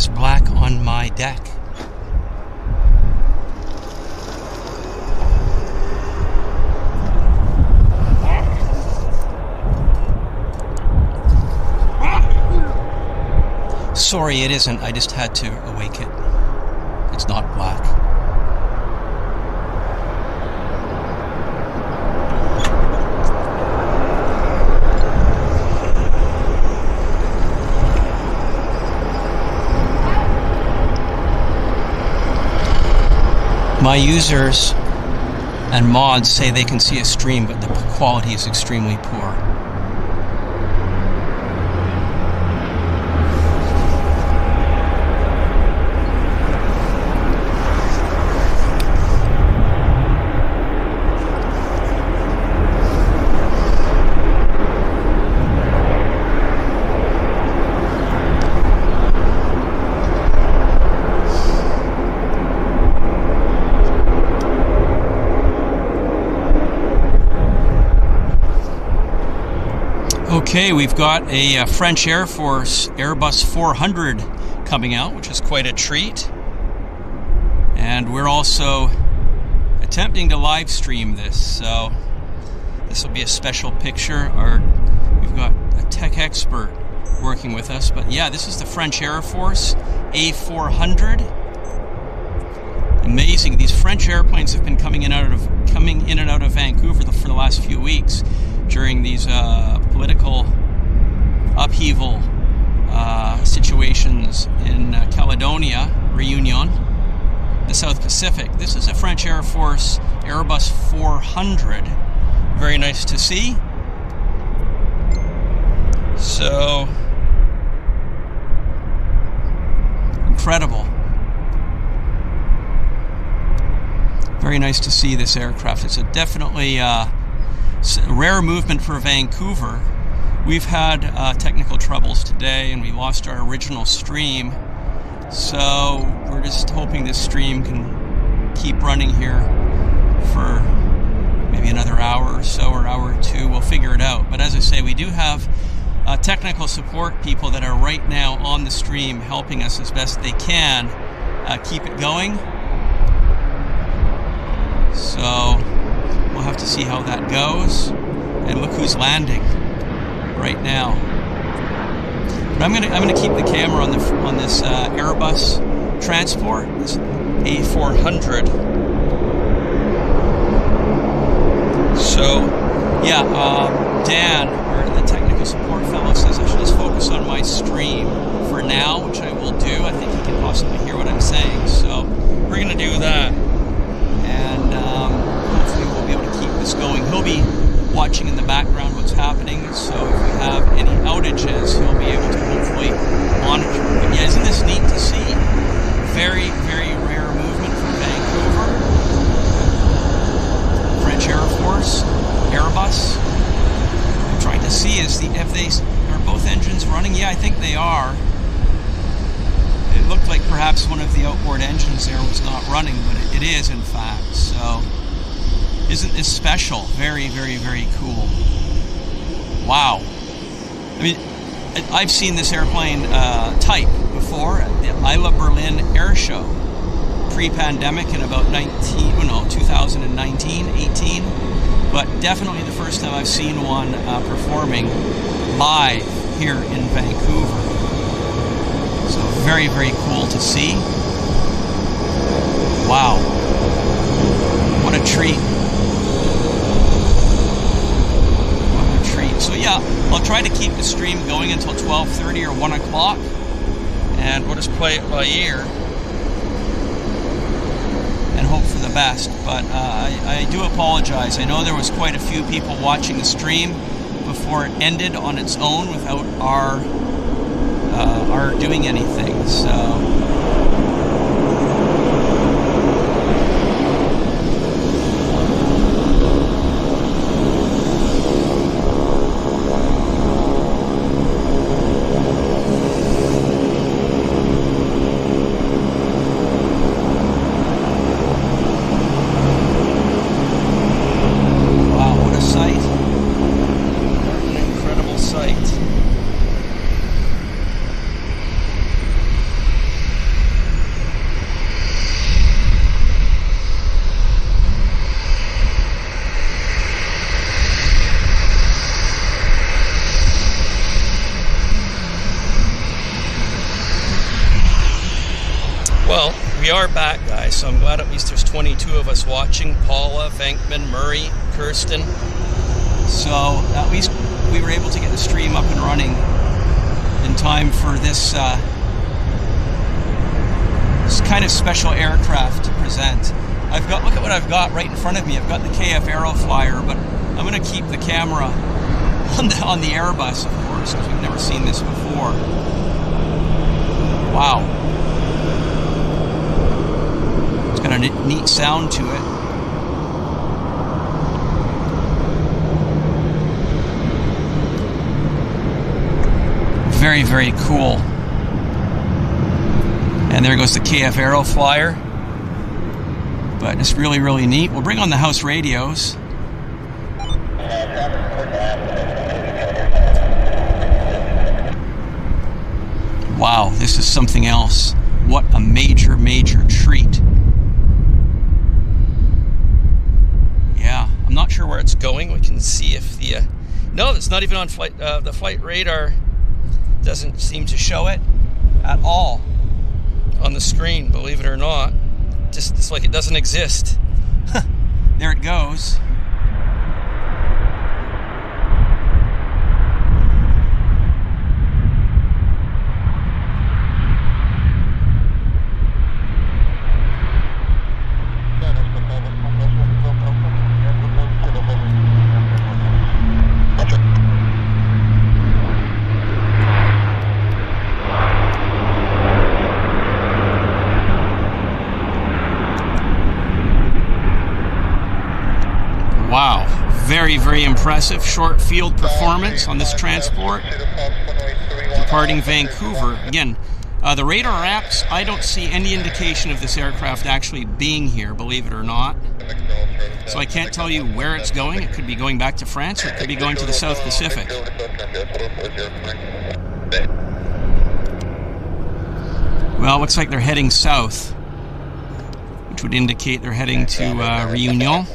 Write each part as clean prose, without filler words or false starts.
is black on my deck. Sorry, it isn't. I just had to awake it. It's not black. My users and mods say they can see a stream, but the quality is extremely poor. Okay, we've got a French Air Force Airbus 400 coming out, which is quite a treat. And we're also attempting to live stream this, so this will be a special picture. We've got a tech expert working with us, but yeah, this is the French Air Force A400. Amazing. These French airplanes have been coming in and out of Vancouver for the last few weeks during these political upheaval situations in Caledonia, Reunion, the South Pacific. This is a French Air Force Airbus 400. Very nice to see. So, incredible. Very nice to see this aircraft. It's a definitely rare movement for Vancouver. We've had technical troubles today and we lost our original stream, so we're just hoping this stream can keep running here for maybe another hour or so, or hour or two. We'll figure it out. But as I say, we do have technical support people that are right now on the stream helping us as best they can keep it going. So we'll have to see how that goes. And look who's landing right now. But I'm gonna keep the camera on this Airbus transport, this A400. So yeah, Dan, or the technical support fellow, says I should just focus on my stream for now, which I will do. I think he can possibly hear what I'm saying, so we're gonna do that. And hopefully we'll be able to keep this going. He'll be watching in the background what's happening, so if we have any outages, he'll be able to hopefully monitor. But yeah, isn't this neat to see? Very, very rare movement from Vancouver. French Air Force, Airbus. I'm trying to see are both engines running? Yeah, I think they are. It looked like perhaps one of the outboard engines there was not running, but it is in fact. So, isn't this special? Very, very, very cool. Wow. I mean, I've seen this airplane type before at the Isla Berlin Air Show, pre-pandemic in about 2019, 18. But definitely the first time I've seen one performing live here in Vancouver. So very, very cool to see. Wow. What a treat. What a treat. So yeah, I'll try to keep the stream going until 12:30 or 1 o'clock. And we'll just play it by ear. And hope for the best. But I do apologize. I know there was quite a few people watching the stream before it ended on its own without our doing anything, so Well, we are back, guys, so I'm glad at least there's 22 of us watching. Paula, Venkman, Murray, Kirsten. So at least we were able to get the stream up and running in time for this, this kind of special aircraft to present. Look at what I've got right in front of me. I've got the KF Arrow flyer, but I'm going to keep the camera on the Airbus, of course, because we've never seen this before. Wow. It's got a neat sound to it. Very, very cool. And there goes the KF Arrow flyer. But it's really, really neat. We'll bring on the house radios. Wow, this is something else. What a major, major treat. Yeah, I'm not sure where it's going. We can see if the... no, it's not even on flight. The flight radar doesn't seem to show it at all on the screen, believe it or not. Just, it's like it doesn't exist. There it goes. Wow, very, very impressive short field performance on this transport departing Vancouver. Again, the radar apps, I don't see any indication of this aircraft actually being here, believe it or not. So I can't tell you where it's going. It could be going back to France, or it could be going to the South Pacific. Well, it looks like they're heading south, which would indicate they're heading to Réunion.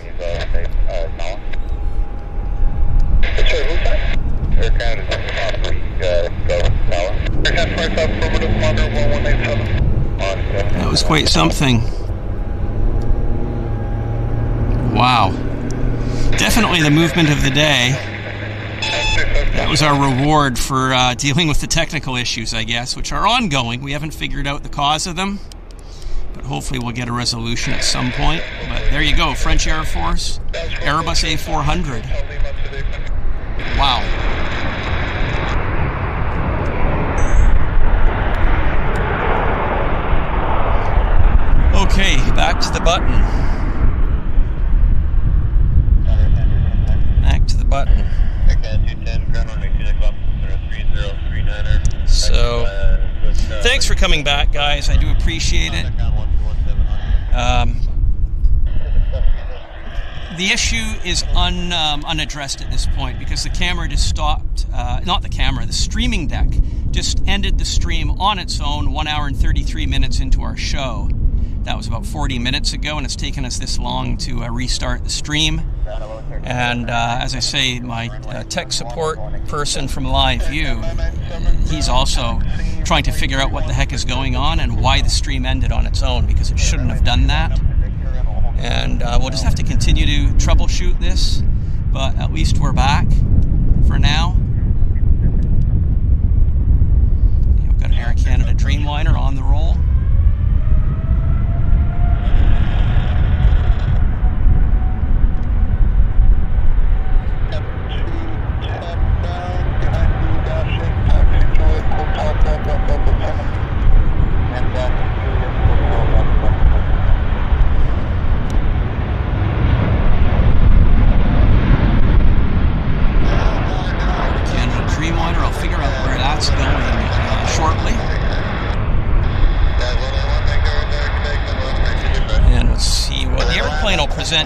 That was quite something. Wow. Definitely the movement of the day. That was our reward for dealing with the technical issues, I guess, which are ongoing. We haven't figured out the cause of them, but hopefully we'll get a resolution at some point. But there you go, French Air Force, Airbus A400. Wow. Okay, back to the button. Back to the button. So, thanks for coming back, guys. I do appreciate it. The issue is unaddressed at this point because the camera just stopped, not the camera, the streaming deck just ended the stream on its own 1 hour and 33 minutes into our show. That was about 40 minutes ago, and it's taken us this long to restart the stream. And as I say, my tech support person from Live View, he's also trying to figure out what the heck is going on and why the stream ended on its own, because it shouldn't have done that. And we'll just have to continue to troubleshoot this, but at least we're back for now. We've got an Air Canada Dreamliner on the roll.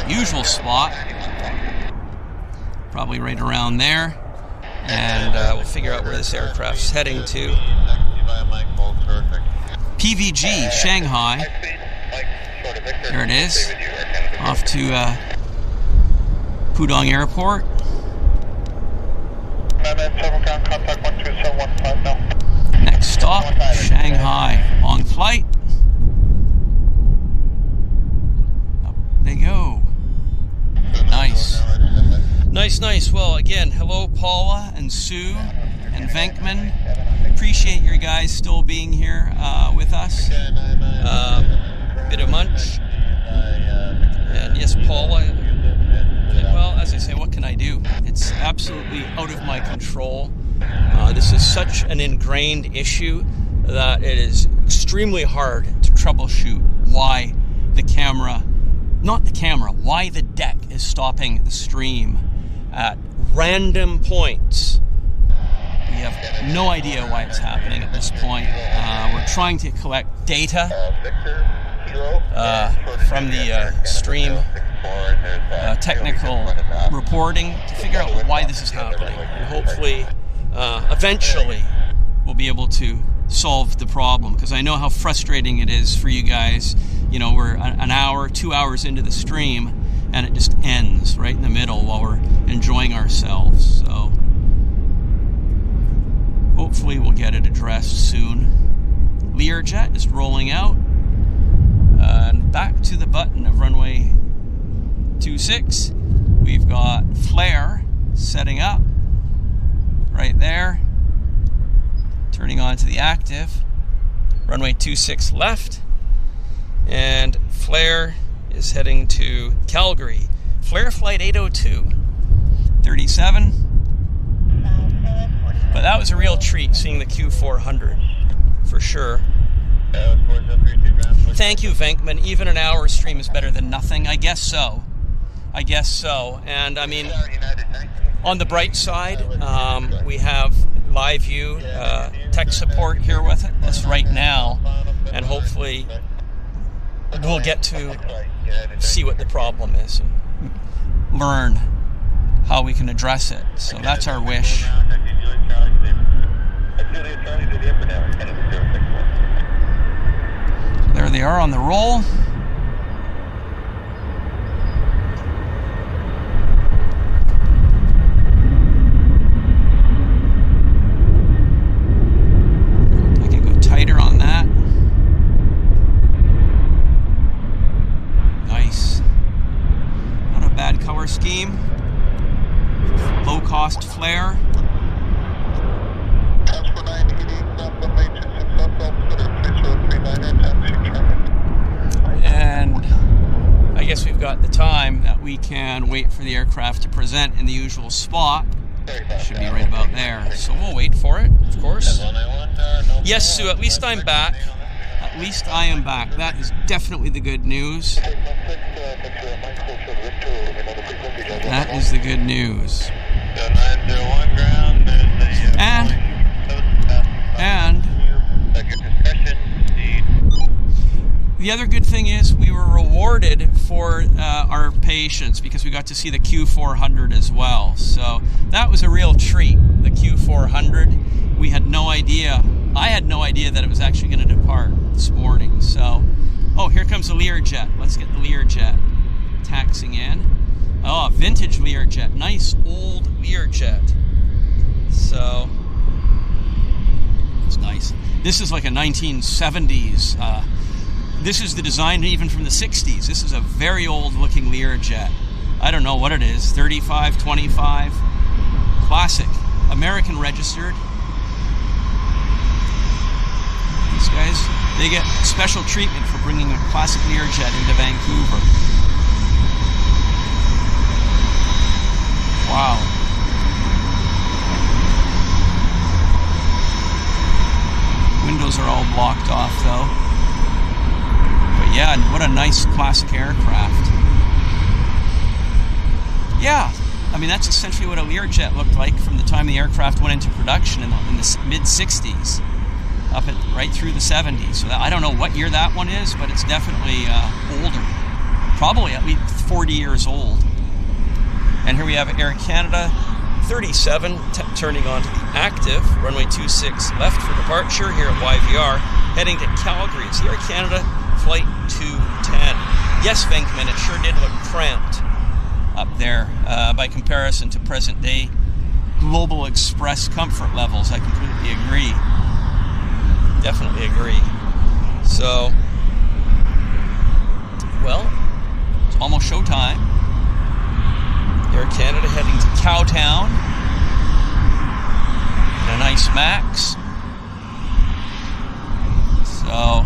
Usual spot, probably right around there, and we'll figure out where this aircraft's heading to. PVG, Shanghai. There it is, off to Pudong Airport. Next stop, Shanghai. Long flight. Nice. Well, again, hello Paula and Sue and Venkman. Appreciate your guys still being here with us. Bit of munch. And yes, Paula. Well, as I say, what can I do? It's absolutely out of my control. This is such an ingrained issue that it is extremely hard to troubleshoot why the camera, why the deck is stopping the stream at random points. We have no idea why it's happening at this point. We're trying to collect data from the stream technical reporting to figure out why this is happening. And hopefully, eventually, we'll be able to solve the problem, because I know how frustrating it is for you guys. You know, we're an hour, 2 hours into the stream, and it just ends right in the middle while we're enjoying ourselves. So hopefully we'll get it addressed soon. Learjet is rolling out, and back to the button of runway 26. We've got flare setting up right there, turning on to the active. Runway 26 left, and flare is heading to Calgary. Flare flight 802, 37. But that was a real treat seeing the Q400, for sure. Thank you, Venkman. Even an hour stream is better than nothing. I guess so. And I mean, on the bright side, we have live view tech support here with us right now, and hopefully we'll get to see what the problem is and learn how we can address it. So that's our wish. So there they are on the roll. I can go tighter on that. Nice. Not a bad color scheme. Low cost flare. And I guess we've got the time that we can wait for the aircraft to present in the usual spot. Should be right about there. So we'll wait for it, of course. Yes, Sue, at least I'm back. At least I am back. That is definitely the good news. That is the good news. And the other good thing is we were rewarded for our patience, because we got to see the Q400 as well. So that was a real treat, the Q400. We had no idea. I had no idea that it was actually going to depart this morning. So, oh, here comes the Learjet. Let's get the Learjet taxiing in. Oh, a vintage Learjet. Nice old Learjet. So, it's nice. This is like a 1970s. This is the design even from the 60s. This is a very old looking Learjet. I don't know what it is, 35, 25. Classic. American registered. These guys, they get special treatment for bringing a classic Learjet into Vancouver. Wow. Windows are all blocked off though. But yeah, what a nice classic aircraft. Yeah, I mean that's essentially what a Learjet looked like from the time the aircraft went into production in the mid-60s. Up at right through the 70s. So I don't know what year that one is, but it's definitely older. Probably at least 40 years old. And here we have Air Canada 37 turning onto the active. Runway 26 left for departure here at YVR, heading to Calgary. It's Air Canada Flight 210. Yes, Venkman, it sure did look cramped up there by comparison to present day Global Express comfort levels. I completely agree. Definitely agree. So, well, it's almost showtime. Air Canada heading to Cowtown. And a nice max. So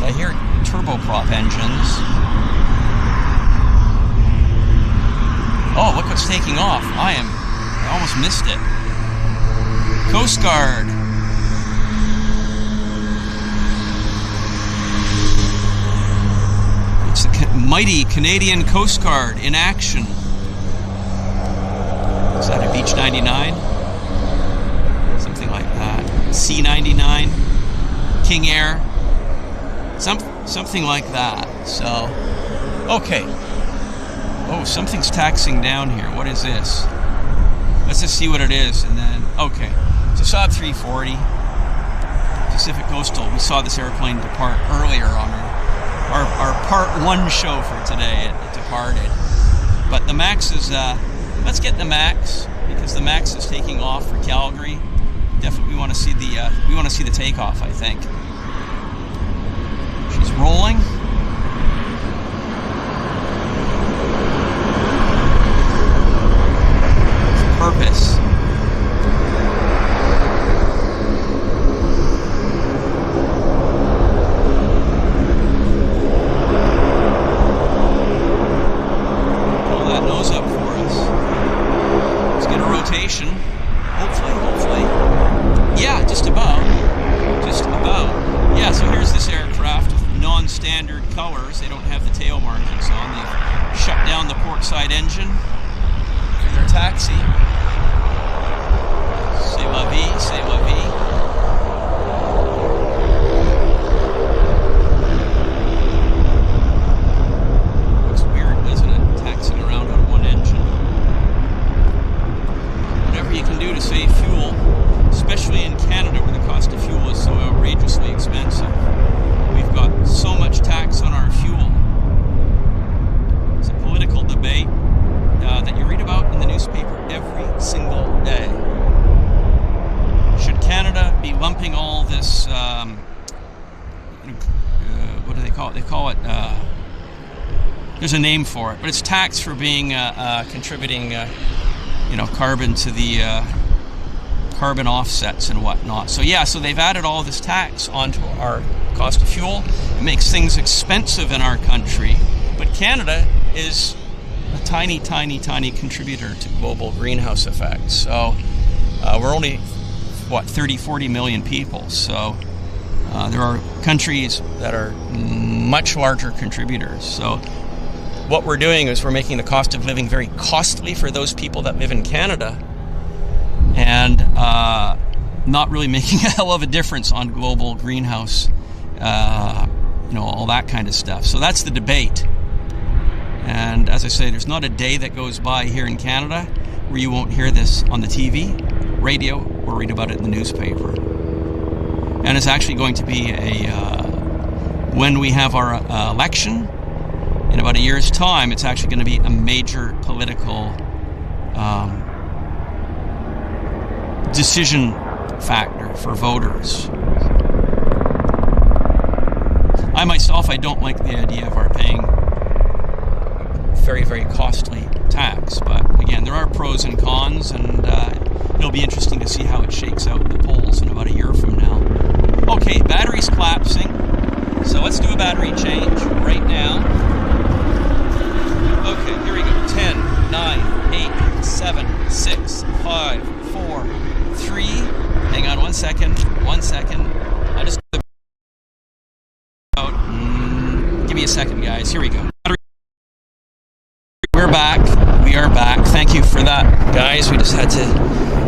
I hear turboprop engines. Oh, look what's taking off. I almost missed it. Coast Guard. It's the mighty Canadian Coast Guard in action. Is that a Beach 99? Something like that. C99? King Air? Something like that. So, okay. Oh, something's taxing down here. What is this? Let's just see what it is, and then, okay. It's a Saab 340, Pacific Coastal. We saw this airplane depart earlier on our part one show for today. It departed. But the MAX is, let's get the MAX, because the MAX is taking off for Calgary. Definitely we want to see the takeoff, I think. She's rolling. Purpose. Pull that nose up for us. Let's get a rotation. Hopefully. Yeah, just about. Yeah, so here's this aircraft with non-standard colors. They don't have the tail markings on. They've shut down the port side engine for their taxi. C'est la vie, c'est la vie. Looks weird, doesn't it? Taxiing around on one engine. Whatever you can do to save fuel, especially in Canada where the cost of fuel is so outrageously expensive. We've got so much tax on our fuel. It's a political debate that you read about in the newspaper every single day. Should Canada be lumping all this, what do they call it? They call it, there's a name for it, but it's tax for being, contributing, carbon to the carbon offsets and whatnot. So yeah, so they've added all this tax onto our cost of fuel. It makes things expensive in our country, but Canada is a tiny contributor to global greenhouse effects. So we're only 30-40 million people. So there are countries that are much larger contributors. So what we're doing is we're making the cost of living very costly for those people that live in Canada, and not really making a hell of a difference on global greenhouse, all that kind of stuff. So that's the debate. And as I say, there's not a day that goes by here in Canada where you won't hear this on the TV, radio, or read about it in the newspaper. And it's actually going to be when we have our election, in about a year's time, it's actually going to be a major political decision factor for voters. I myself, I don't like the idea of our paying very, very costly tax, but again, there are pros and cons, and it'll be interesting to see how it shakes out in the polls in about a year from now. Okay, battery's collapsing, so let's do a battery change right now. Okay, here we go. 10, 9, 8, 7, 6, 5, 4, 3. Hang on 1 second. I'll just give me a second, guys. Here we go. We are back. Thank you for that, guys. We just had to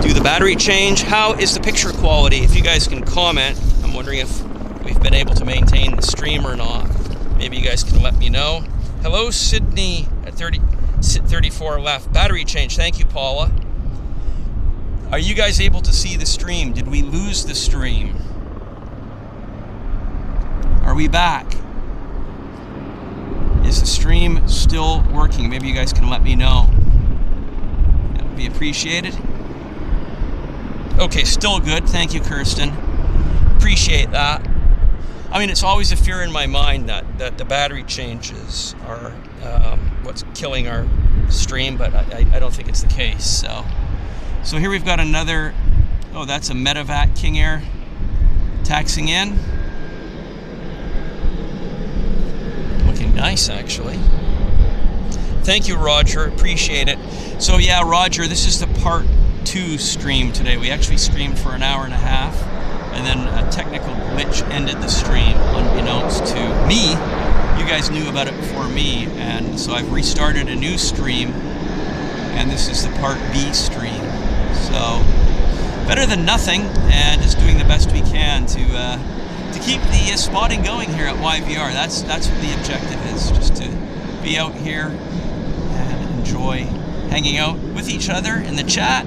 do the battery change. How is the picture quality? If you guys can comment, I'm wondering if we've been able to maintain the stream or not. Maybe you guys can let me know. Hello, Sydney at 34 left. Battery change. Thank you, Paula. Are you guys able to see the stream? Did we lose the stream? Are we back? Is the stream still working? Maybe you guys can let me know. That would be appreciated. Okay, still good. Thank you, Kirsten. Appreciate that. I mean, it's always a fear in my mind that the battery changes are what's killing our stream, but I don't think it's the case. So here we've got another, oh, that's a Medevac King Air taxiing in. Looking nice, actually. Thank you, Roger. Appreciate it. So yeah, Roger, this is the part 2 stream today. We actually streamed for an hour and a half, and then a technical glitch ended the stream unbeknownst to me. You guys knew about it before me, and so I've restarted a new stream, and this is the part B stream. So better than nothing, and just doing the best we can to keep the spotting going here at YVR. That's what the objective is, just to be out here and enjoy hanging out with each other in the chat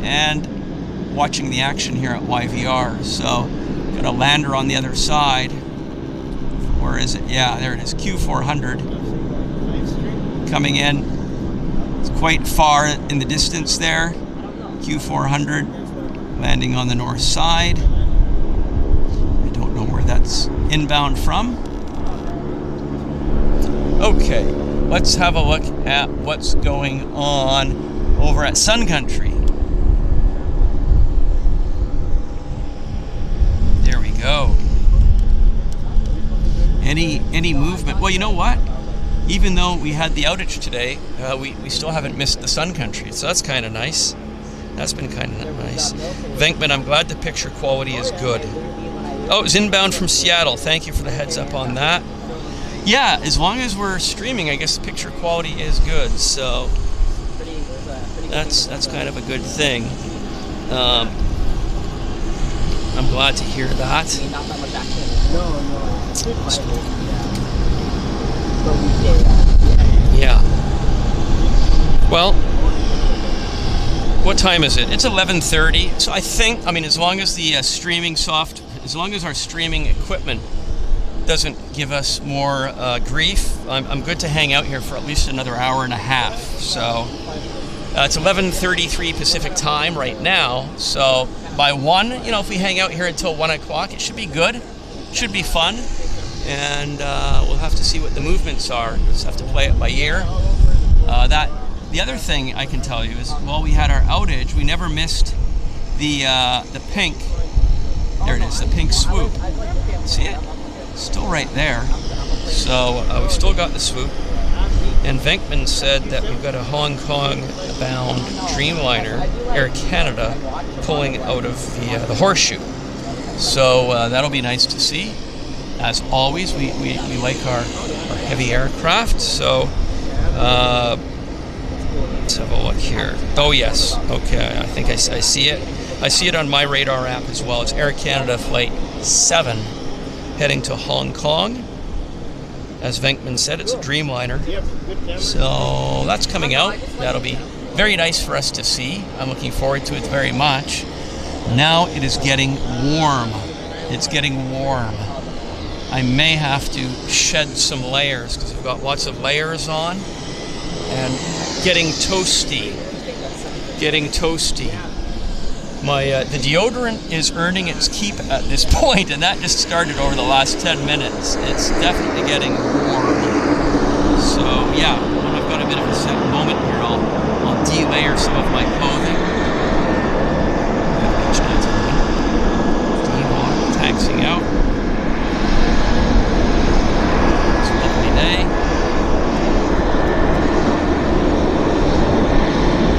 and watching the action here at YVR. So got a lander on the other side. Where is it? Yeah, there it is. Q400 coming in. It's quite far in the distance there. Q400 landing on the north side. I don't know where that's inbound from. Okay, let's have a look at what's going on over at Sun Country. There we go. Any movement? Well, you know what? Even though we had the outage today, we still haven't missed the Sun Country, so that's kind of nice. That's been kind of nice. Venkman, I'm glad the picture quality is good. Oh, it's inbound from Seattle. Thank you for the heads up on that. Yeah, as long as we're streaming, I guess the picture quality is good, so that's kind of a good thing. I'm glad to hear that. Yeah. Well, what time is it? It's 11:30. So I think, I mean, as long as the as long as our streaming equipment doesn't give us more grief, I'm good to hang out here for at least another hour and a half. So it's 11:33 Pacific time right now. So by 1, if we hang out here until 1 o'clock, it should be good. It should be fun. And we'll have to see what the movements are. We'll just have to play it by ear. The other thing I can tell you is, while we had our outage, we never missed the pink. There it is, the pink Swoop. See it? Still right there. So we've still got the Swoop. And Venkman said that we've got a Hong Kong-bound Dreamliner, Air Canada, pulling out of the horseshoe. So that'll be nice to see. As always, we like our heavy aircraft. So let's have a look here. Oh yes, okay. I think I see it. I see it on my radar app as well. It's Air Canada Flight 7 heading to Hong Kong. As Venkman said, it's a Dreamliner. So that's coming out. That'll be very nice for us to see. I'm looking forward to it very much. Now it is getting warm. It's getting warm. I may have to shed some layers because I've got lots of layers on. And getting toasty. The deodorant is earning its keep at this point, and that just started over the last 10 minutes. It's definitely getting warm. So yeah, when I've got a bit of a set moment here, I'll de-layer some of my clothing. Taxiing out. It's a lovely day.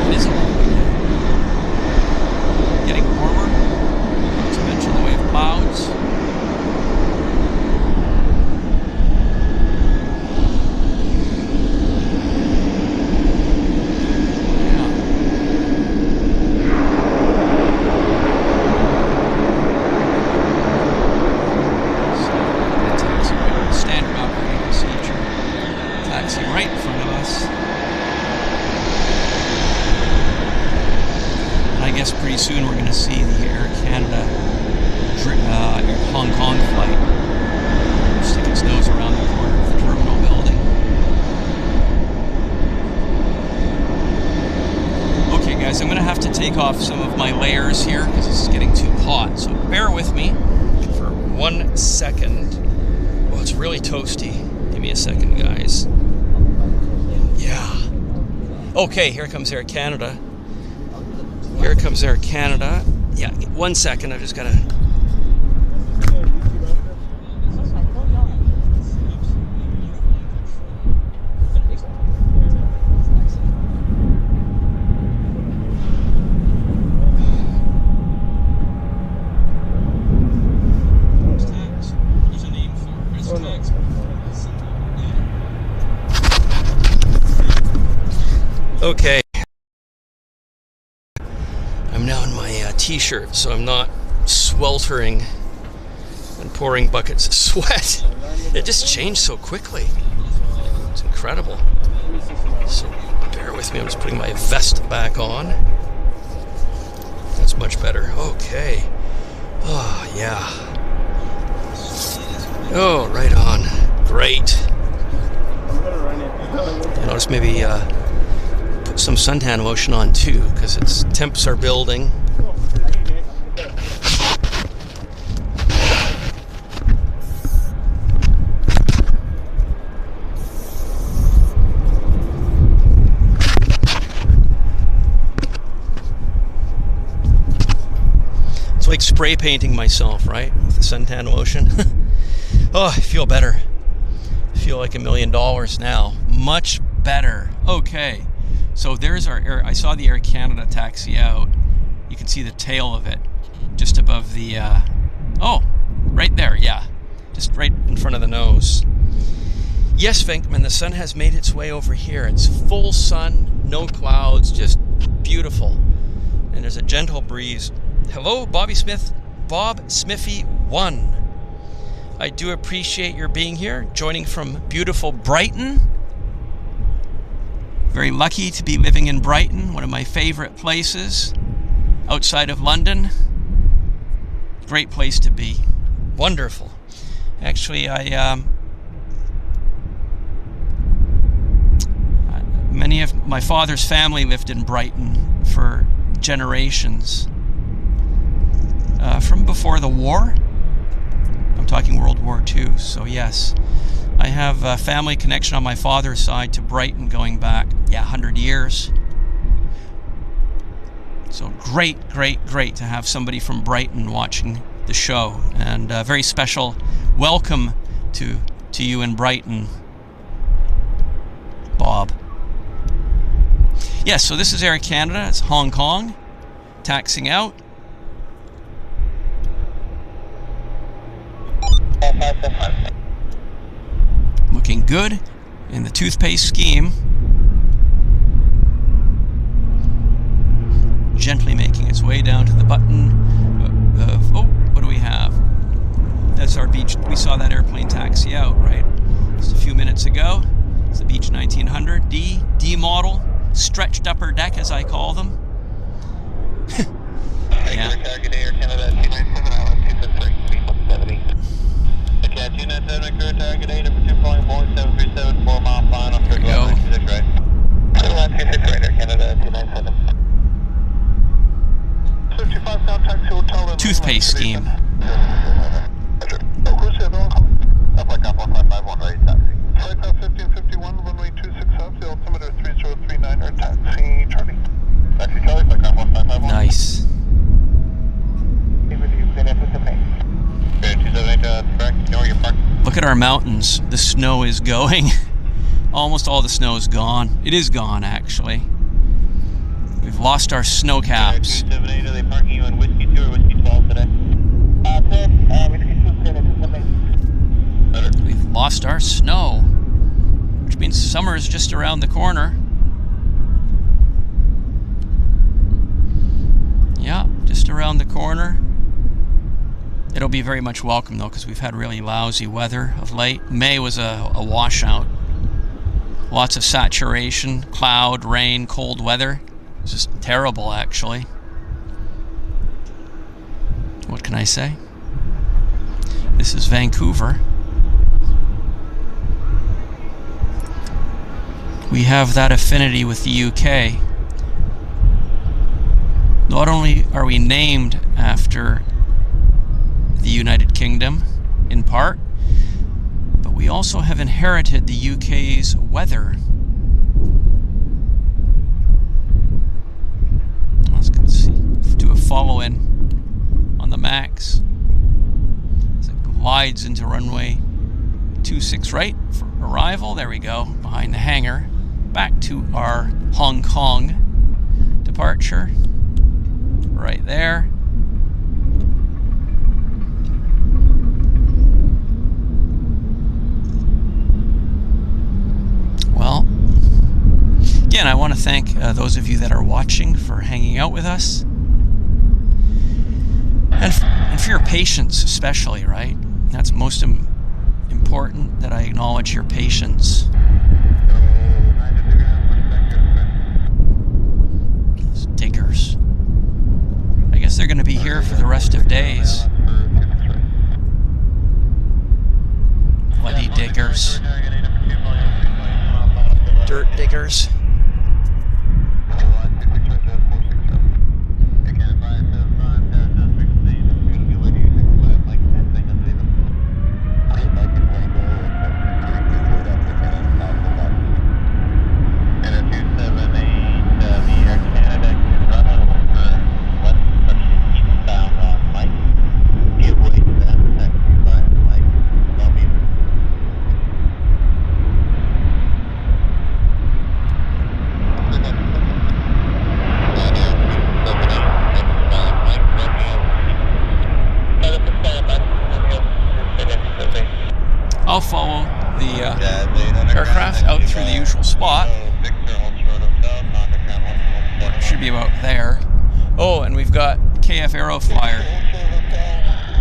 It is a lovely day. Getting warmer. Not to mention the wave clouds. Soon we're going to see the Air Canada Hong Kong flight stick its nose around the corner of the terminal building. Okay guys, I'm going to have to take off some of my layers here because this is getting too hot, so bear with me for 1 second. Well, it's really toasty. Give me a second, guys. Yeah. Okay, here comes Air Canada. Here comes Air Canada. Yeah, 1 second, I've just got to... Okay. I'm now in my t-shirt, so I'm not sweltering and pouring buckets of sweat. It just changed so quickly. It's incredible. So bear with me, I'm just putting my vest back on. That's much better. Okay. Oh, yeah. Oh, right on. Great. I notice maybe put some suntan lotion on too, because its temps are building. It's like spray painting myself, right, with the suntan lotion. Oh, I feel better. I feel like $1 million now. Much better. Okay. So there's our air. I saw the Air Canada taxi out. You can see the tail of it just above the... oh, right there, yeah. Just right in front of the nose. Yes, Venkman, the sun has made its way over here. It's full sun, no clouds, just beautiful. And there's a gentle breeze. Hello, Bobby Smith. Bob Smithy 1. I do appreciate your being here, joining from beautiful Brighton. Very lucky to be living in Brighton, one of my favorite places outside of London. Great place to be. Wonderful. Actually, many of my father's family lived in Brighton for generations. From before the war. I'm talking World War II, so yes. I have a family connection on my father's side to Brighton going back, 100 years. So great to have somebody from Brighton watching the show. And a very special welcome to you in Brighton, Bob. Yes, so this is Air Canada. It's Hong Kong, taxiing out. Looking good in the toothpaste scheme. Gently making its way down to the button of, oh, what do we have? That's our Beach. We saw that airplane taxi out, right? Just a few minutes ago. It's the Beach 1900 D model, stretched upper deck as I call them. Yeah. Target Air Canada 297, Island 263, 297 crew target 8 for 2.4737, 4 mile flying on 3126 right. 2126 right, Air Canada 297. 55 sound taxi hotel. Toothpaste scheme. Up like 1551 right, taxi. Flight 1551, runway 26 up, the altimeter 3039 or taxi Charlie. Taxi Charlie, flight 1551. Nice. Look at our mountains. The snow is going. Almost all the snow is gone. It is gone, actually. We've lost our snow caps. 278, are they parking you in Whiskey 2 or Whiskey 12 today? We've lost our snow, which means summer is just around the corner. Yeah, just around the corner. It'll be very much welcome, though, because we've had really lousy weather of late. May was a washout. Lots of saturation, cloud, rain, cold weather. It's just terrible, actually. What can I say? This is Vancouver. We have that affinity with the UK. Not only are we named after the United Kingdom, in part, but we also have inherited the UK's weather. follow in on the Max as it glides into runway 26 right for arrival. There we go, behind the hangar. Back to our Hong Kong departure. Right there. Well, again, I want to thank those of you that are watching for hanging out with us. And for your patience especially, right? That's most important, that I acknowledge your patience. Those diggers. I guess they're going to be here for the rest of days. Bloody diggers. Dirt diggers. I'll follow the aircraft out through the usual spot. Should be about there. Oh, and we've got KF Arrow flyer.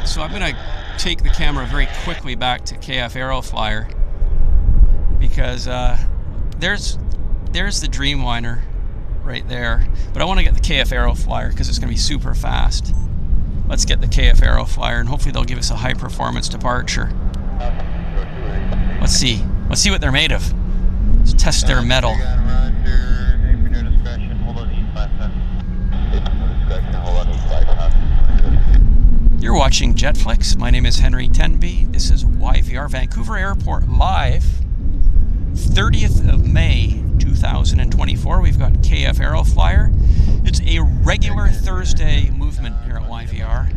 So I'm going to take the camera very quickly back to KF Arrow flyer because there's the Dreamliner right there. But I want to get the KF Arrow flyer because it's going to be super fast. Let's get the KF Arrow flyer, and hopefully they'll give us a high performance departure. Let's see what they're made of. Let's test their metal. You're watching JetFlix. My name is Henry Tenby. This is YVR Vancouver Airport live. 30th of May 2024. We've got KF Arrow flyer. It's a regular Thursday movement here at YVR.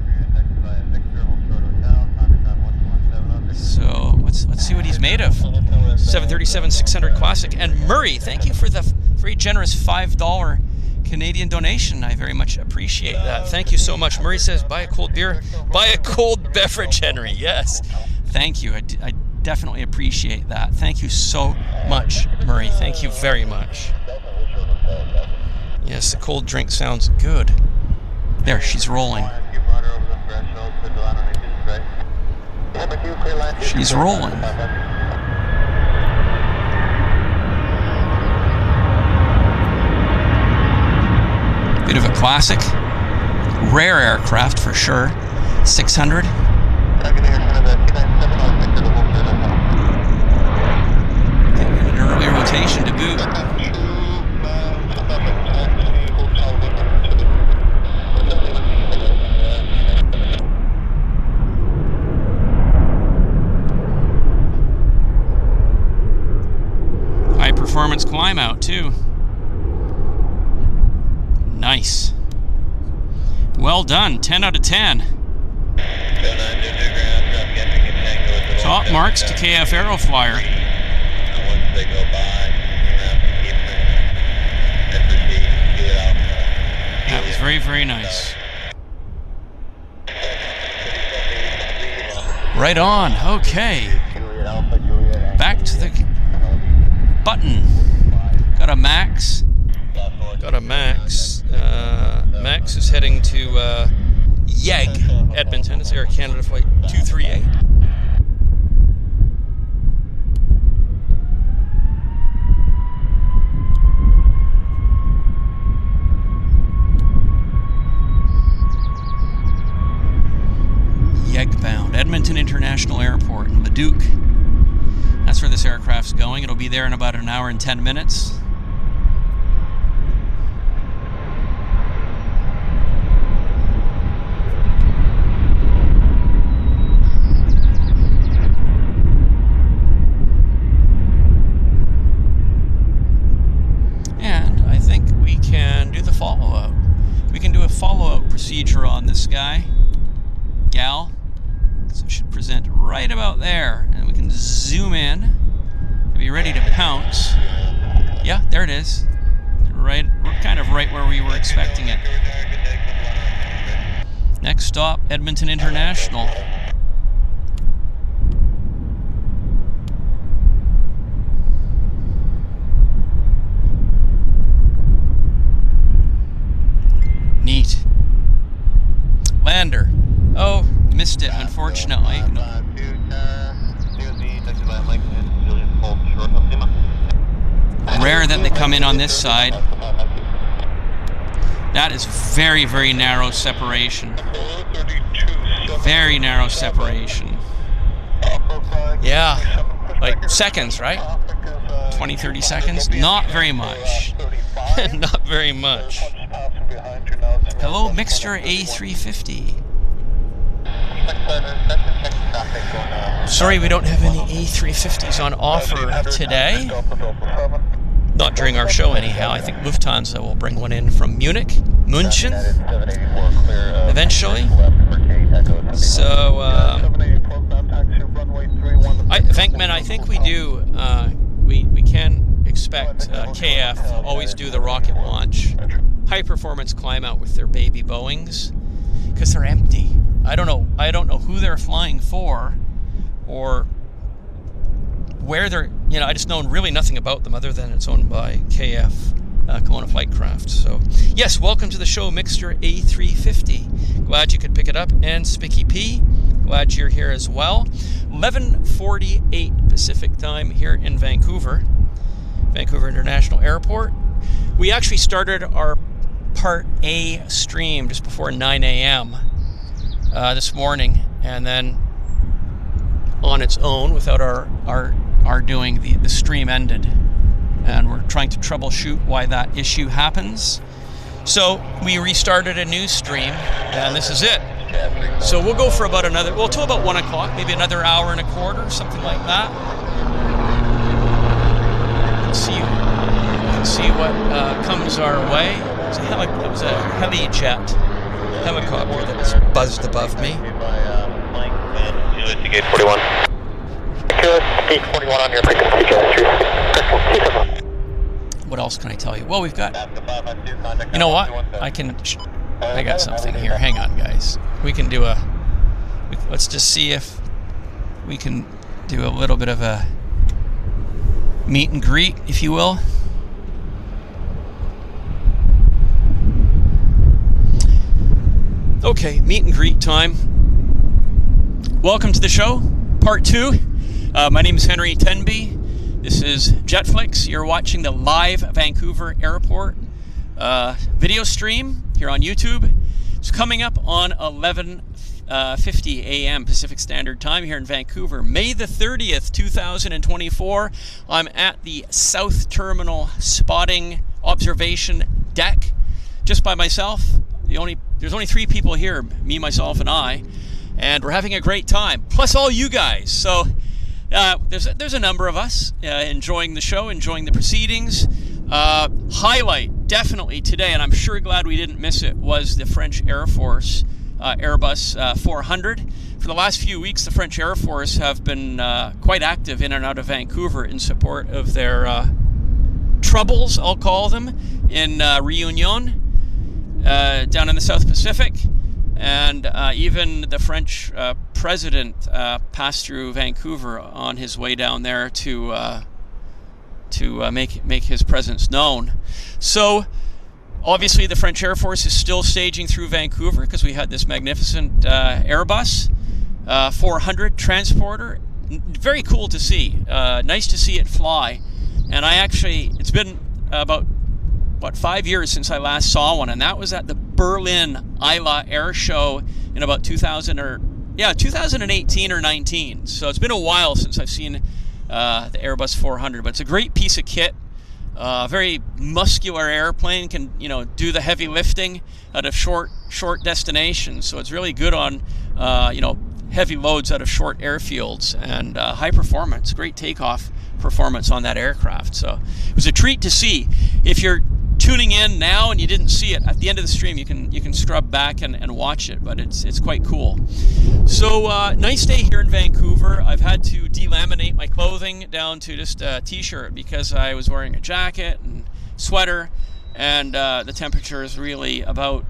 So let's see what he's made of. 737-600 Classic. And Murray, thank you for the very generous $5 Canadian donation. I very much appreciate that. Thank you so much. Murray says, buy a cold beer, buy a cold beverage, Henry. Yes. Thank you. I definitely appreciate that. Thank you so much, Murray. Thank you very much. Yes, the cold drink sounds good. There, she's rolling. She's rolling. Bit of a classic. Rare aircraft for sure. 600. Getting an early rotation to boot. Performance climb out too. Nice. Well done. 10 out of 10. Top marks to KF Arrow flyer. That was very, very nice. Right on. Okay. Back to the button. Got a Max. Max is heading to YEG, Edmonton. It's Air Canada flight 238. YEG bound, Edmonton International Airport in Leduc. That's where this aircraft's going. It'll be there in about an hour and 10 minutes. And I think we can do the follow-up. We can do a follow-up procedure right about there. And we can zoom in. Be ready to pounce. Yeah, there it is. Right, kind of right where we were expecting it. Next stop, Edmonton International. Neat. Lander. Oh, missed it, unfortunately. Rare that they come in on this side. That is very, very narrow separation. Very narrow separation. Yeah, like seconds, right? 20, 30 seconds? Not very much. Not very much. Hello, Mixture A350. Sorry, we don't have any A350s on offer today. Not during our show, anyhow. I think Lufthansa will bring one in from Munich, München, eventually. So, Venkman, I think we do. We can expect KF always do the rocket launch, high performance climb out with their baby Boeings, because they're empty. I don't know who they're flying for, or where they're, I just know really nothing about them other than it's owned by KF, Kelowna Flightcraft. So, yes, welcome to the show, Mixture A350. Glad you could pick it up. And Spicky P, glad you're here as well. 11:48 Pacific time here in Vancouver, Vancouver International Airport. We actually started our Part A stream just before 9 a.m. This morning, and then on its own, without our doing, the stream ended, and we're trying to troubleshoot why that issue happens. So we restarted a new stream, and this is it. So we'll go for about another, well, till about 1 o'clock, maybe another hour and a quarter, something like that. See what comes our way. It was a Helijet helicopter that was buzzed above me. Gate 41. Gate 41 on your frequency, What else can I tell you? Well, we've got, you know what? I got something here. Hang on, guys. We can do let's just see if we can do a little bit of a meet and greet, if you will. Okay, meet and greet time. Welcome to the show, part 2. My name is Henry Tenby. This is JetFlix. You're watching the live Vancouver Airport video stream here on YouTube. It's coming up on 11:50 a.m. Pacific Standard Time here in Vancouver, May the 30th, 2024. I'm at the South Terminal spotting observation deck, just by myself. There's only 3 people here, me, myself, and I, and we're having a great time. Plus all you guys. So there's a number of us enjoying the show, enjoying the proceedings. Highlight definitely today, and I'm sure glad we didn't miss it, was the French Air Force Airbus 400. For the last few weeks, the French Air Force have been quite active in and out of Vancouver in support of their troubles, I'll call them, in Réunion. Down in the South Pacific, and even the French president passed through Vancouver on his way down there to make his presence known. So obviously the French Air Force is still staging through Vancouver because we had this magnificent Airbus 400 transporter. Very cool to see. Nice to see it fly. And it's been about 5 years since I last saw one, and that was at the Berlin ILA Air Show in about 2018 or 19. So it's been a while since I've seen the Airbus 400, but it's a great piece of kit. Very muscular airplane, can do the heavy lifting out of short destinations. So it's really good on heavy loads out of short airfields, and high performance, great takeoff performance on that aircraft. So it was a treat to see. If you're tuning in now and you didn't see it, at the end of the stream you can scrub back and watch it, but it's quite cool. So nice day here in Vancouver. I've had to delaminate my clothing down to just a t-shirt because I was wearing a jacket and sweater, and the temperature is really about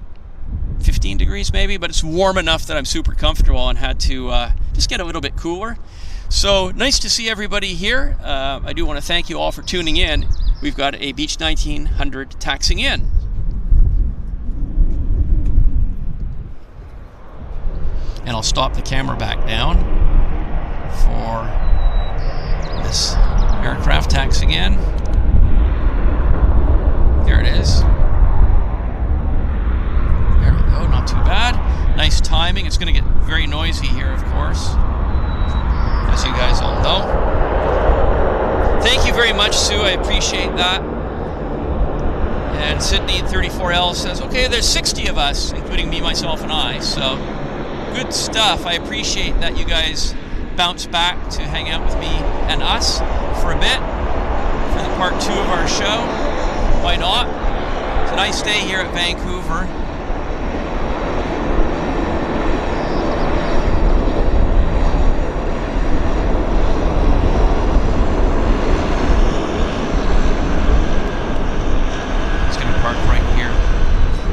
15 degrees maybe, but it's warm enough that I'm super comfortable and had to just get a little bit cooler. So nice to see everybody here. I do want to thank you all for tuning in. We've got a Beach 1900 taxing in. And I'll stop the camera back down for this aircraft taxing in. There it is. There we go, not too bad. Nice timing. It's going to get very noisy here, of course, as you guys all know. Thank you very much, Sue. I appreciate that. And Sydney 34L says, okay, there's 60 of us, including me, myself, and I. So good stuff. I appreciate that you guys bounce back to hang out with me and us for a bit for the part 2 of our show. Why not? It's a nice day here at Vancouver.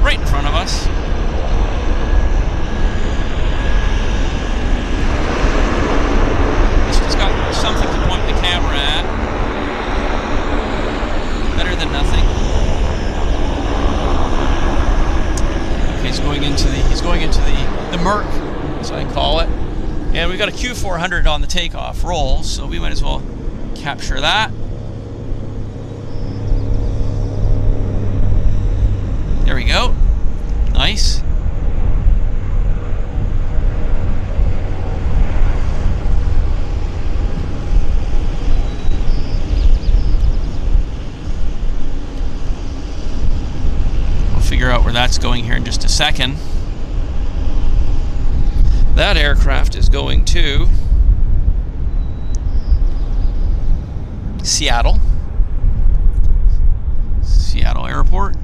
Right in front of us. It's got something to point the camera at. Better than nothing. Okay, he's going into the murk, as I call it. And we've got a Q400 on the takeoff roll, so we might as well capture that. There we go. Nice. We'll figure out where that's going here in just a second. That aircraft is going to Seattle Airport.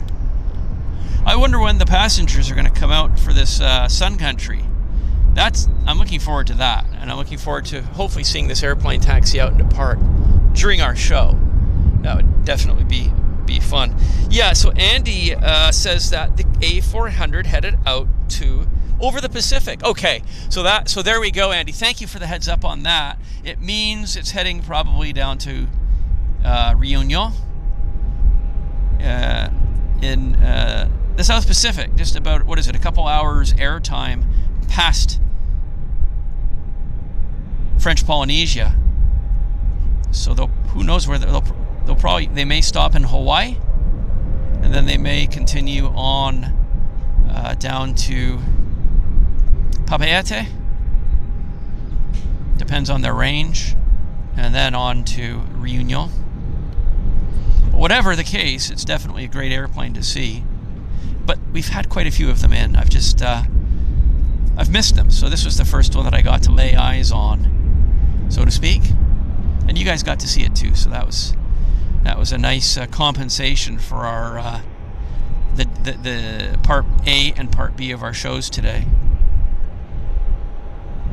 I wonder when the passengers are going to come out for this Sun Country. I'm looking forward to that, and I'm looking forward to hopefully seeing this airplane taxi out and depart during our show. That would definitely be fun. Yeah, so Andy says that the A400 headed out to over the Pacific. Okay, so there we go, Andy. Thank you for the heads up on that. It means it's heading probably down to Réunion in the South Pacific, just about, what is it, a couple hours air time past French Polynesia. So who knows where they may stop in Hawaii, and then they may continue on down to Papeete, depends on their range, and then on to Réunion. But whatever the case, it's definitely a great airplane to see. But we've had quite a few of them in. I've missed them. So this was the first one that I got to lay eyes on, so to speak. And you guys got to see it too. So that was a nice compensation for our the part A and part B of our shows today.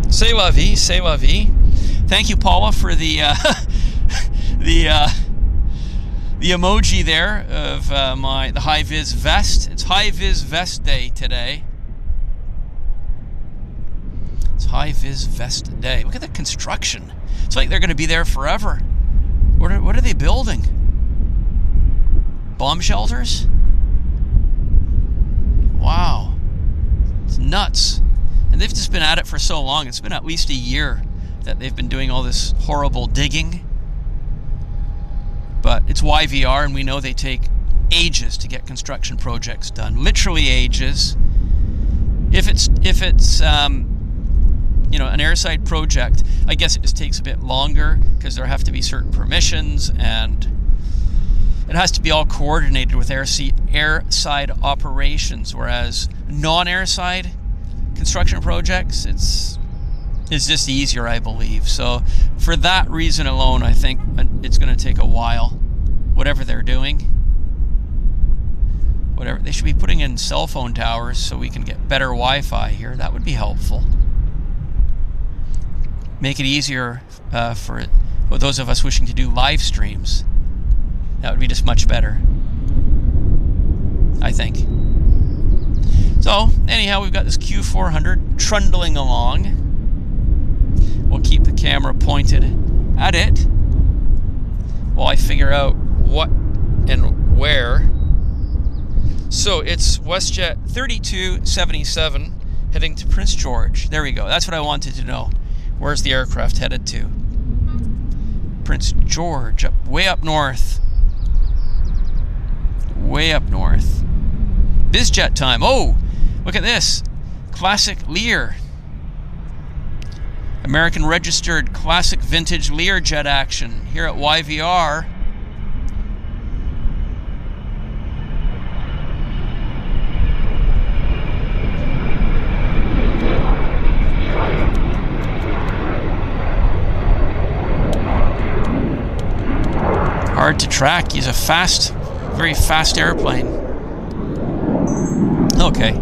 C'est la vie, c'est la vie. Thank you, Paula, for the the emoji there of the high-vis vest. It's high-vis vest day today. It's high-vis vest day. Look at the construction. It's like they're going to be there forever. What are they building? Bomb shelters? Wow. It's nuts. And they've just been at it for so long. It's been at least a year that they've been doing all this horrible digging. But it's YVR, and we know they take ages to get construction projects done. Literally ages. If it's you know, an airside project, I guess it just takes a bit longer because there have to be certain permissions, and it has to be all coordinated with airside operations. Whereas non-airside construction projects, it's just easier, I believe. So for that reason alone, I think it's going to take a while, whatever they're doing. whatever. They should be putting in cell phone towers so we can get better Wi-Fi here. That would be helpful. Make it easier for those of us wishing to do live streams. That would be just much better, I think. So, anyhow, we've got this Q400 trundling along. We'll keep the camera pointed at it while I figure out what and where. So, it's WestJet 3277 heading to Prince George. There we go. That's what I wanted to know. Where's the aircraft headed to? Prince George, way up north. Way up north. Bizjet time. Oh, look at this. Classic Lear. American registered classic vintage Learjet action here at YVR. Hard to track. He's a very fast airplane. Okay.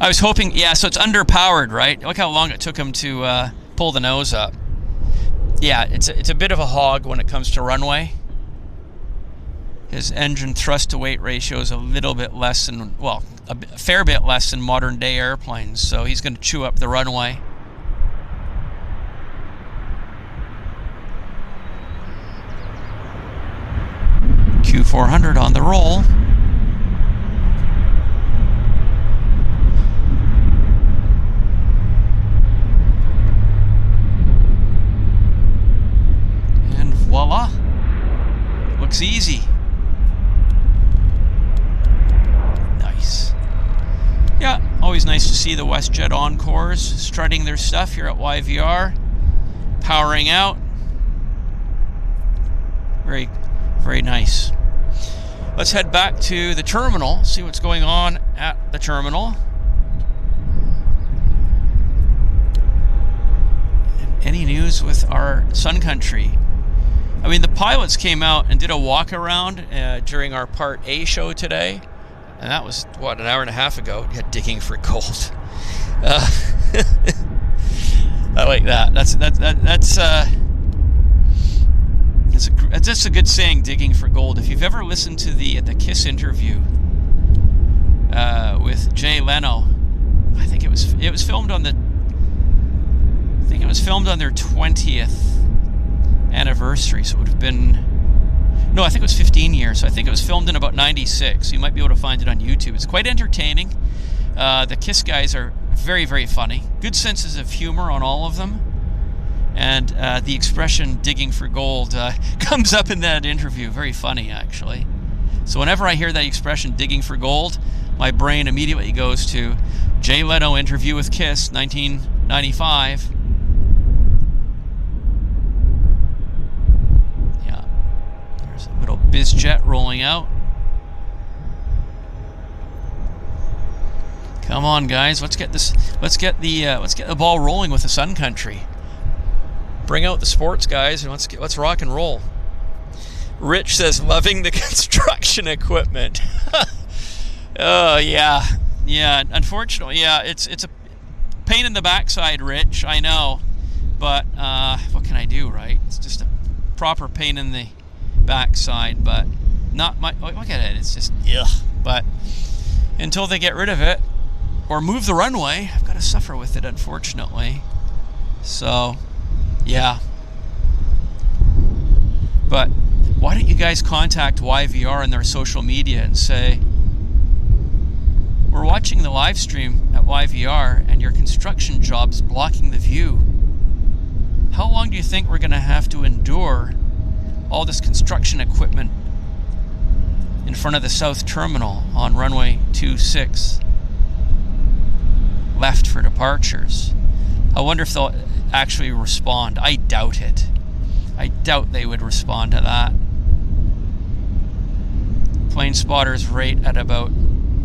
I was hoping, yeah, so it's underpowered, right? Look how long it took him to pull the nose up. Yeah, it's a bit of a hog when it comes to runway. His engine thrust to weight ratio is a little bit less than, well, a fair bit less than modern day airplanes, so he's going to chew up the runway. Q400 on the roll. And voila. Looks easy. Nice. Yeah, always nice to see the WestJet Encores strutting their stuff here at YVR. Powering out. Very, very nice. Let's head back to the terminal, see what's going on at the terminal. And any news with our Sun Country? I mean, the pilots came out and did a walk around during our Part A show today, and that was, what, an hour and a half ago. Yeah, digging for gold. I like that. That's a good saying, digging for gold. If you've ever listened to the Kiss interview with Jay Leno, I think it was filmed on their 20th anniversary, so it would have been, no, I think it was 15 years. So I think it was filmed in about 96. You might be able to find it on YouTube. It's quite entertaining. The Kiss guys are very, very funny. Good senses of humor on all of them. And the expression digging for gold comes up in that interview. Very funny, actually. So whenever I hear that expression, digging for gold, my brain immediately goes to Jay Leno interview with Kiss, 1995. Yeah. There's a little Bizjet rolling out. Come on, guys. Let's get the ball rolling with the Sun Country. Bring out the sports, guys, and let's rock and roll. Rich says, loving the construction equipment. Oh, yeah. Yeah, unfortunately, yeah, it's a pain in the backside, Rich, I know. But what can I do, right? It's just a proper pain in the backside, but not my, look at it, it's just, ugh. But until they get rid of it, or move the runway, I've got to suffer with it, unfortunately. So, yeah. But why don't you guys contact YVR on their social media and say, we're watching the live stream at YVR and your construction job's blocking the view. How long do you think we're going to have to endure all this construction equipment in front of the South Terminal on runway 26? Left for departures. I wonder if they'll actually respond. I doubt it. I doubt they would respond to that. Plane spotters rate at about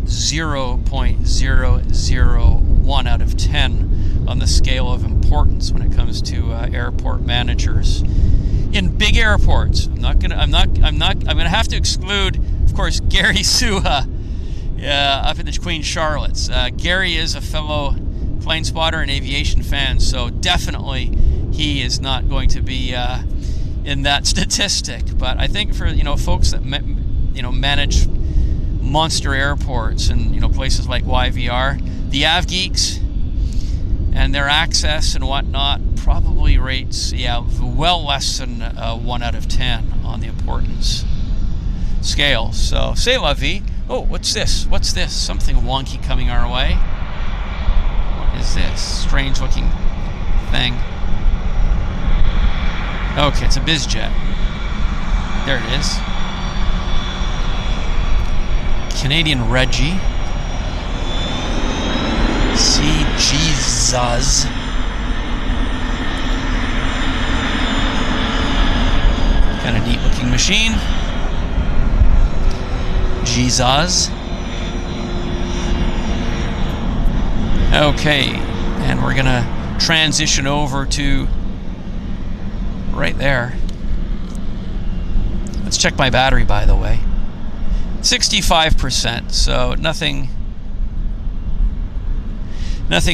0.001 out of 10 on the scale of importance when it comes to airport managers. In big airports, I'm gonna have to exclude, of course, Gary Suha. Yeah, up in the Queen Charlotte's. Gary is a fellow plane spotter and aviation fan, so definitely he is not going to be in that statistic. But I think for folks that manage monster airports and places like YVR, the Av Geeks and their access and whatnot probably rates well less than 1 out of 10 on the importance scale. So c'est la vie. Oh, what's this? What's this? Something wonky coming our way. What is this strange looking thing? Okay, it's a Bizjet. There it is. Canadian Reggie. See Jesus. Kind of neat looking machine. Jesus. Okay, and we're gonna transition over to right there. Let's check my battery, by the way. 65%, so nothing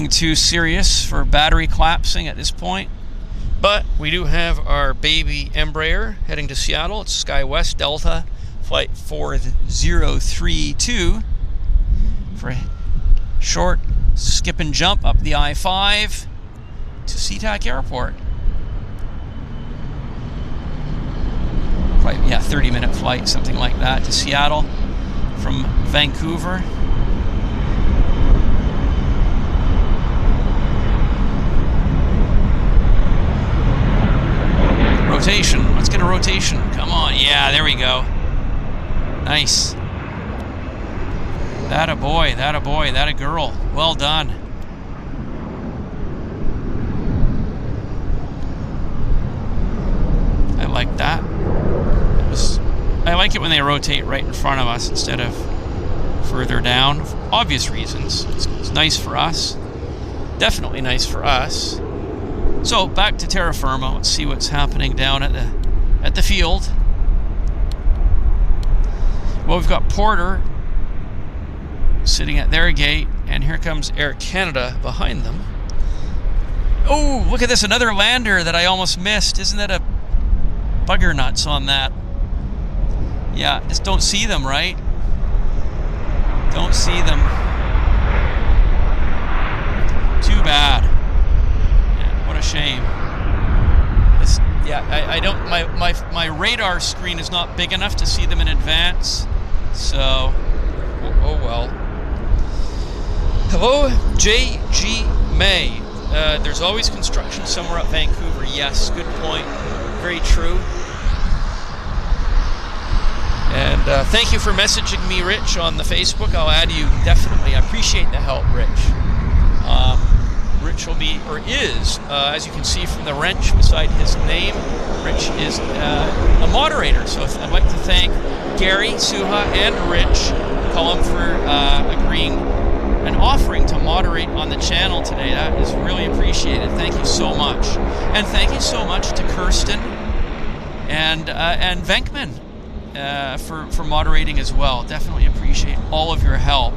too serious for battery collapsing at this point. But we do have our baby Embraer heading to Seattle. It's SkyWest Delta Flight 4032 for a short skip and jump up the I-5 to SeaTac Airport. Probably, 30-minute flight, something like that, to Seattle from Vancouver. Rotation. Let's get a rotation. Come on. Yeah, there we go. Nice. That a boy, that a boy, that a girl. Well done. I like that. I like it when they rotate right in front of us instead of further down. For obvious reasons. It's nice for us. Definitely nice for us. So back to terra firma. Let's see what's happening down at the field. Well, we've got Porter sitting at their gate, and here comes Air Canada behind them. Oh, look at this, another lander that I almost missed. Isn't that a bugger nuts on that? Yeah, just don't see them, right? Don't see them. Too bad. Yeah, what a shame. I don't. My radar screen is not big enough to see them in advance. So, oh well. Hello, J.G. May. There's always construction somewhere at Vancouver. Yes, good point. Very true. And thank you for messaging me, Rich, on the Facebook. I'll add you, definitely. I appreciate the help, Rich. Rich will be, or is, as you can see from the wrench beside his name, Rich is a moderator. So I'd like to thank Gary, Suha, and Rich Cullum for agreeing and offering to moderate on the channel today. That is really appreciated. Thank you so much. And thank you so much to Kirsten and Venkman for moderating as well. Definitely appreciate all of your help.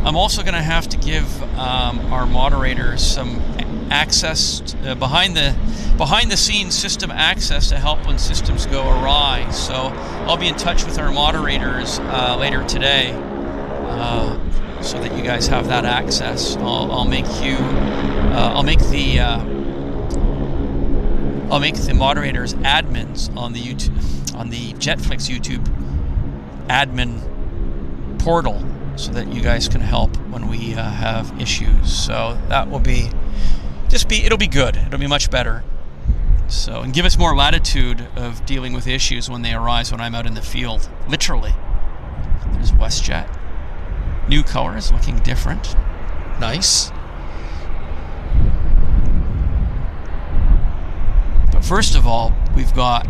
I'm also going to have to give our moderators some access, behind the scenes system access to help when systems go awry. So I'll be in touch with our moderators later today, so that you guys have that access. I'll make the moderators admins on the JetFlix YouTube admin portal, so that you guys can help when we have issues. So that will it'll be good. It'll be much better. So, and give us more latitude of dealing with issues when they arise when I'm out in the field. Literally. There's WestJet. New colors, looking different. Nice. But first of all, we've got,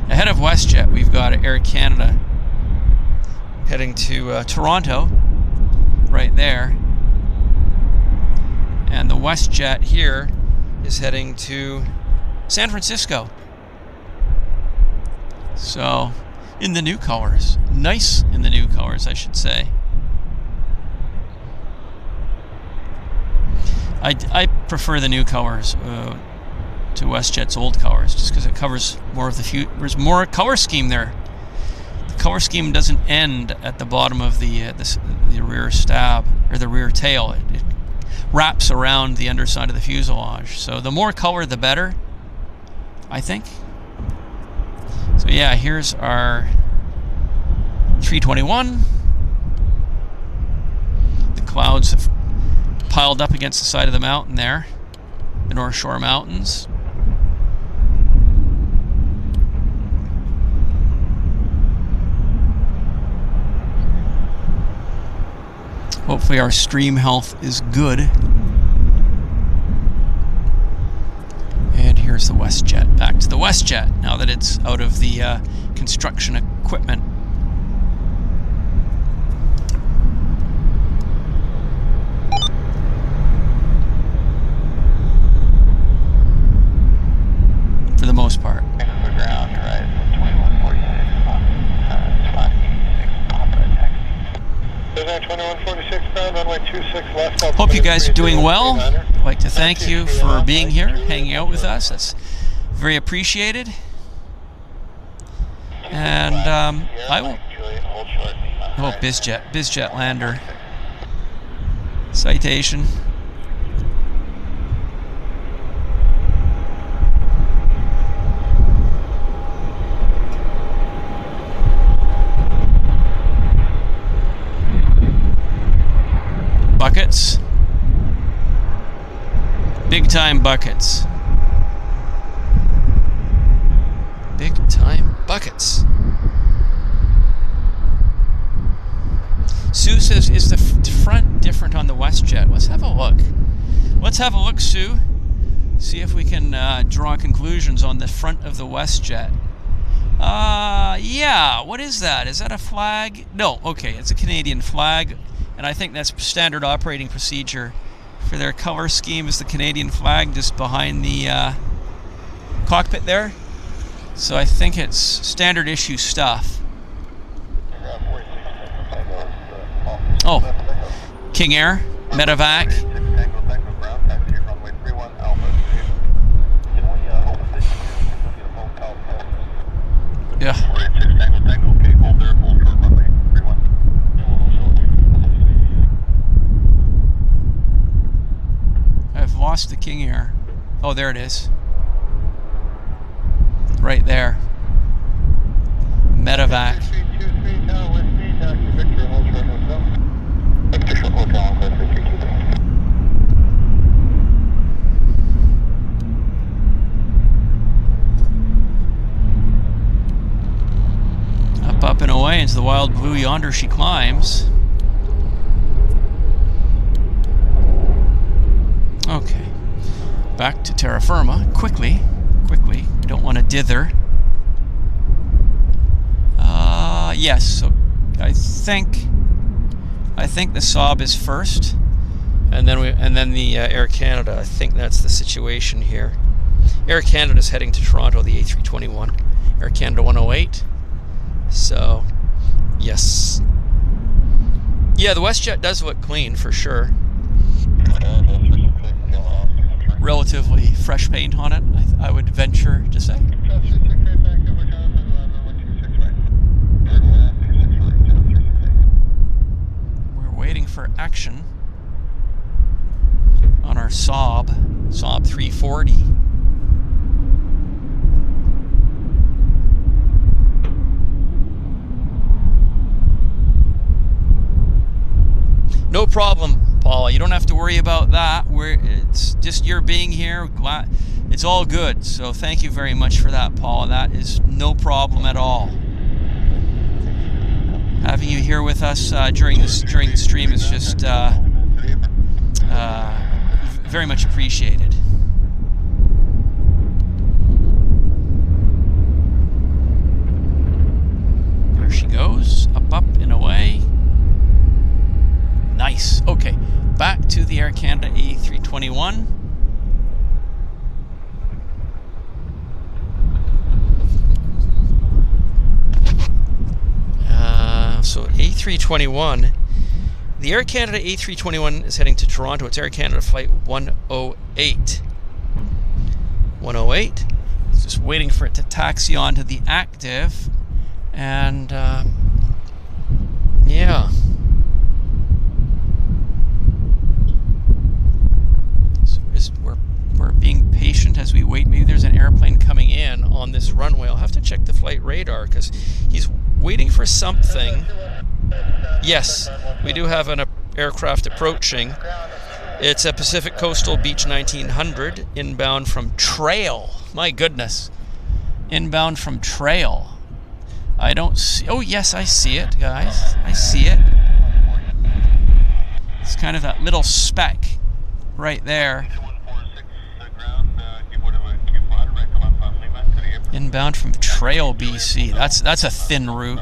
ahead of WestJet, we've got Air Canada heading to Toronto, right there. And the WestJet here is heading to San Francisco. So in the new colors. Nice in the new colors, I should say. I prefer the new colors to WestJet's old colors, just because it covers more of the there's more color scheme there. The color scheme doesn't end at the bottom of the rear stab or the rear tail. It wraps around the underside of the fuselage. So the more color, the better, I think. So yeah, here's our 321. The clouds have piled up against the side of the mountain there, the North Shore Mountains. Hopefully our stream health is good. And here's the WestJet. Back to the WestJet now that it's out of the construction equipment. For the most part. Hope you guys are doing well. I'd like to thank you for being here, hanging out with us. That's very appreciated. And I will... Oh, Bizjet lander. Citation. Buckets. Big time buckets. Big time buckets. Sue says, is the front different on the WestJet? Let's have a look. Let's have a look, Sue. See if we can draw conclusions on the front of the WestJet. Yeah, what is that? Is that a flag? No, okay, it's a Canadian flag. And I think that's standard operating procedure for their color scheme is the Canadian flag just behind the cockpit there. So I think it's standard issue stuff. Oh, King Air, Medevac. Yeah. I've lost the King Air. Oh, there it is. Right there. Medevac. Up and away into the wild blue yonder she climbs. Okay, back to terra firma, quickly, I don't want to dither. Yes, so I think the Saab is first, and then the Air Canada. I think that's the situation here. Air Canada is heading to Toronto, the A321, Air Canada 108. So, yes. Yeah, the WestJet does look clean for sure. Relatively fresh paint on it, I would venture to say. We're waiting for action on our Saab 340. No problem, Paula. You don't have to worry about that. It's just your being here. It's all good. So thank you very much for that, Paula. That is no problem at all. Having you here with us during the stream is just very much appreciated. There she goes, up and away. Nice. Okay, back to the Air Canada A321. A321. The Air Canada A321 is heading to Toronto. It's Air Canada flight 108. 108. Just waiting for it to taxi onto the active. And, yeah. So we're being patient as we wait. Maybe there's an airplane coming in on this runway. I'll have to check the flight radar because he's waiting for something. Yes, we do have an aircraft approaching. It's a Pacific Coastal Beach 1900 inbound from Trail. My goodness. Inbound from Trail. I don't see... Oh, yes, I see it, guys. I see it. It's kind of that little speck right there. Inbound from Trail, BC. That's a thin route.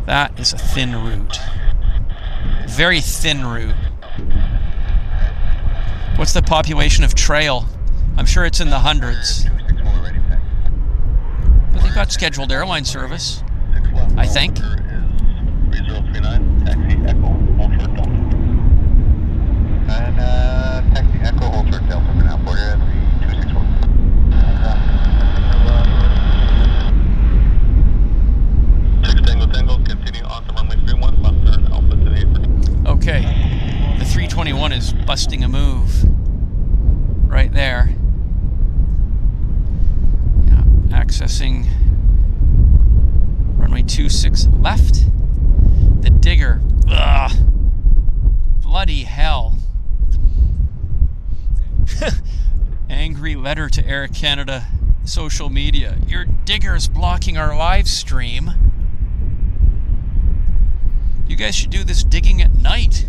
That is a thin route. Very thin route. What's the population of Trail? I'm sure it's in the hundreds. But they've got scheduled airline service, I think. Taxi Echo, hold for Delta for now, Porter at 261. Tango, continue on to runway 31, Buster Alpha to the apron. Okay, the 321 is busting a move right there. Yeah, accessing runway 26 left. The digger, ugh, bloody hell. Angry letter to Air Canada social media. Your digger's blocking our live stream. You guys should do this digging at night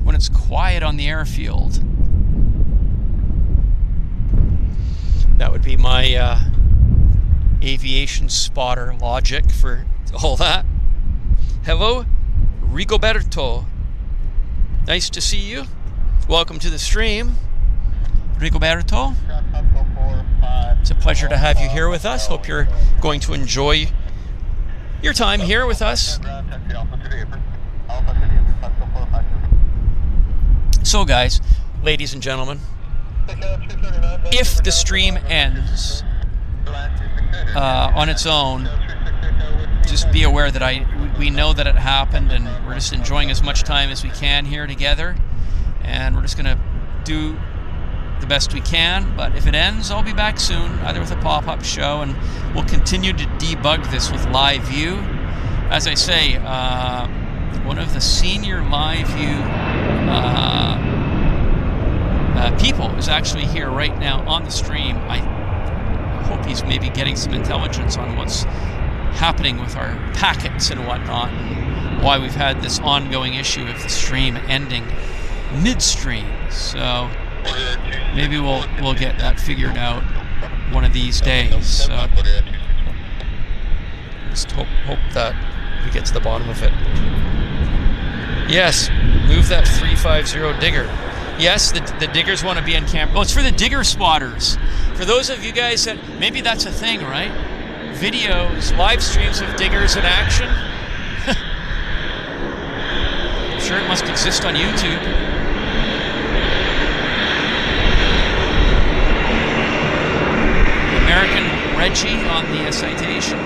when it's quiet on the airfield. That would be my aviation spotter logic for all that. Hello, Rigoberto. Nice to see you. Welcome to the stream, Rigoberto. It's a pleasure to have you here with us. Hope you're going to enjoy your time here with us. So guys, ladies and gentlemen, if the stream ends on its own, just be aware that we know that it happened, and we're just enjoying as much time as we can here together, and we're just going to do the best we can. But if it ends, I'll be back soon, either with a pop-up show, and we'll continue to debug this with Live View. As I say, one of the senior Live View people is actually here right now on the stream. I hope he's maybe getting some intelligence on what's happening with our packets and whatnot, and why we've had this ongoing issue of the stream ending midstream. So maybe we'll get that figured out one of these days. So just hope that we get to the bottom of it. Yes, move that 350 digger. Yes, the diggers want to be on camera. Well, it's for the digger spotters. For those of you guys that, maybe that's a thing, right? Videos, live streams of diggers in action. I'm sure it must exist on YouTube. American Reggie on the citation.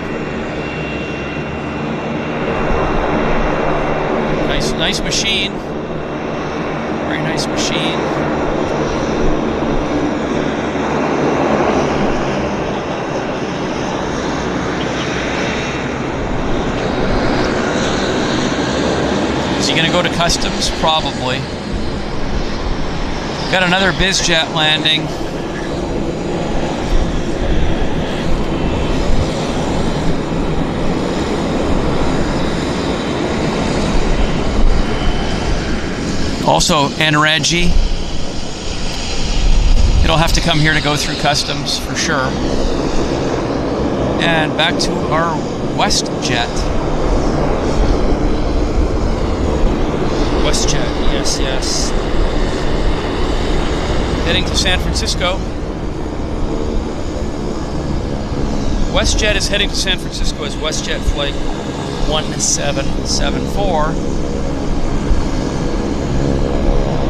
Nice machine. Very nice machine. Is he going to go to customs? Probably. Got another Bizjet landing. Also, Reggie. It'll have to come here to go through customs for sure. And back to our WestJet. WestJet, yes. Heading to San Francisco. WestJet is heading to San Francisco as WestJet flight 1774.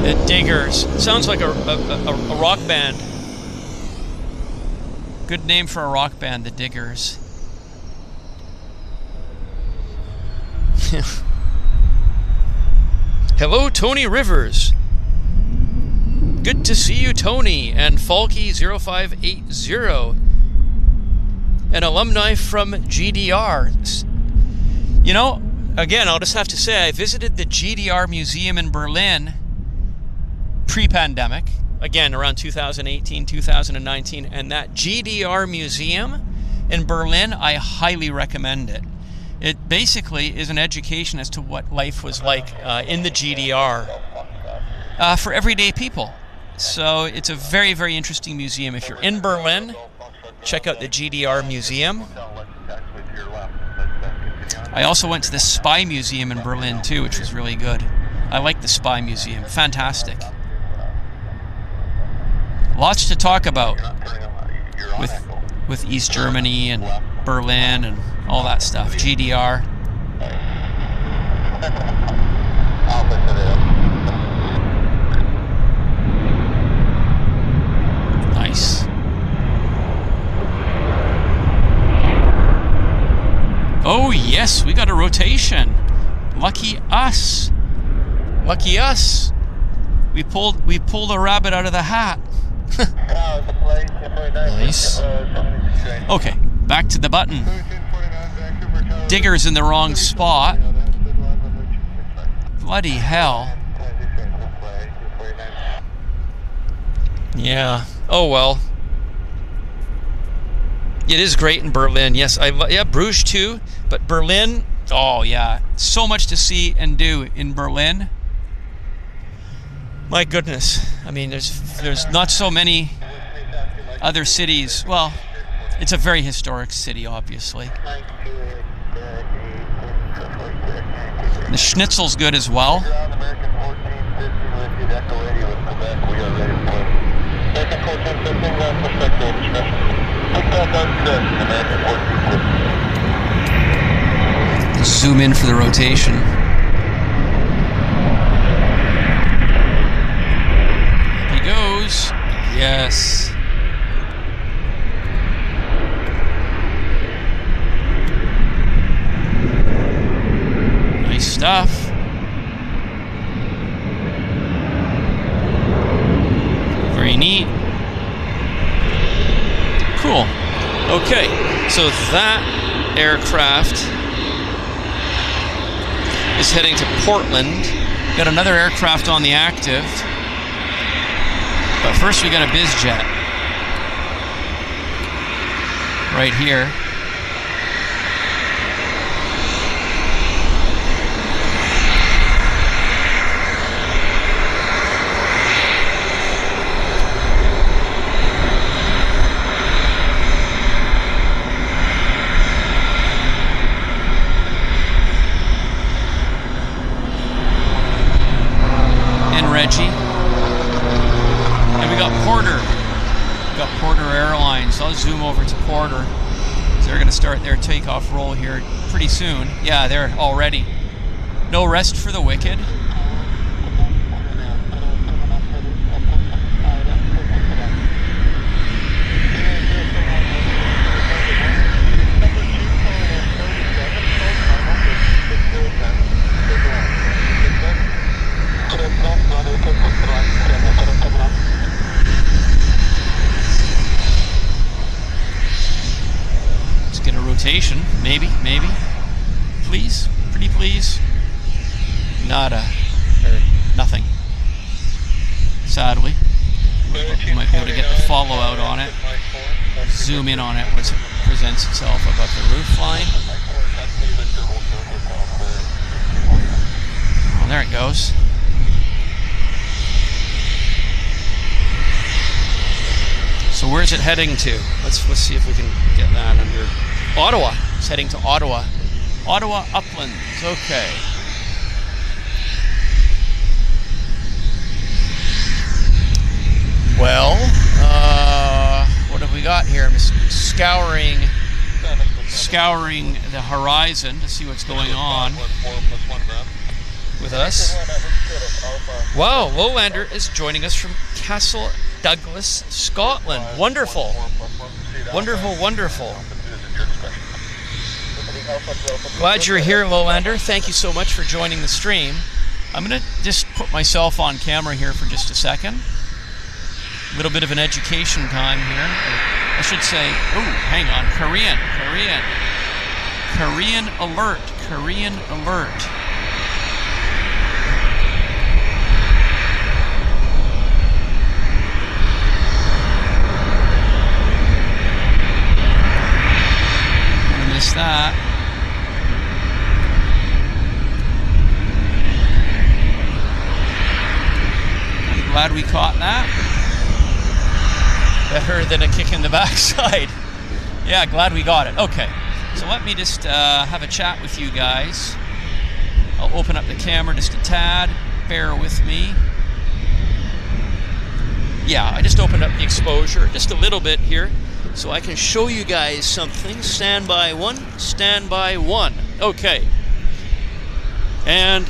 The Diggers. Sounds like a rock band. Good name for a rock band, the Diggers. Hello, Tony Rivers. Good to see you, Tony. And Falky0580. An alumni from GDR. You know, again, I'll just have to say, I visited the GDR Museum in Berlin pre-pandemic, again, around 2018, 2019, and that GDR Museum in Berlin, I highly recommend it. It basically is an education as to what life was like in the GDR for everyday people. So it's a very, very interesting museum. If you're in Berlin, check out the GDR Museum. I also went to the Spy Museum in Berlin too, which was really good. I like the Spy Museum. Fantastic. Lots to talk about with East Germany and Berlin and all that stuff. GDR. Nice. Oh yes, we got a rotation. Lucky us. Lucky us. We pulled a rabbit out of the hat. Nice. Okay, back to the button. Digger's in the wrong spot. Bloody hell. Yeah. Oh well. It is great in Berlin. Yes, yeah, Bruges too, but Berlin. Oh yeah, so much to see and do in Berlin. My goodness. I mean, there's not so many other cities. Well, it's a very historic city, obviously. The schnitzel's good as well. Zoom in for the rotation. Up he goes. Yes. Nice stuff. Very neat. Cool. Okay, so that aircraft is heading to Portland. Got another aircraft on the active. But first we got a Bizjet. Right here. And we got Porter. We got Porter Airlines. I'll zoom over to Porter. So they're going to start their takeoff roll here pretty soon. Yeah, they're already. No rest for the wicked. Let's get a rotation. Maybe. Please. Pretty please. Nada. Or nothing. Sadly. You might be able to get the follow out on it. Zoom in on it once it presents itself above the roof line. Oh, there it goes. So where's it heading to? Let's see if we can get that under. Ottawa. It's heading to Ottawa. Ottawa Uplands. Okay. Well, what have we got here? I'm just scouring scouring the horizon to see what's going on with us. Wow, Lowlander is joining us from Castle Douglas, Scotland. Wonderful. Wonderful, wonderful. Glad you're here, Lowlander. Thank you so much for joining the stream. I'm going to just put myself on camera here for just a second. A little bit of an education time here. I should say, oh, hang on, Korean alert, Korean alert. I missed that. I'm glad we caught that. Better than a kick in the backside. Yeah, glad we got it. Okay, so let me just have a chat with you guys. I'll open up the camera just a tad. Bear with me. Yeah, I just opened up the exposure just a little bit here so I can show you guys something. Stand by one, stand by one. Okay. And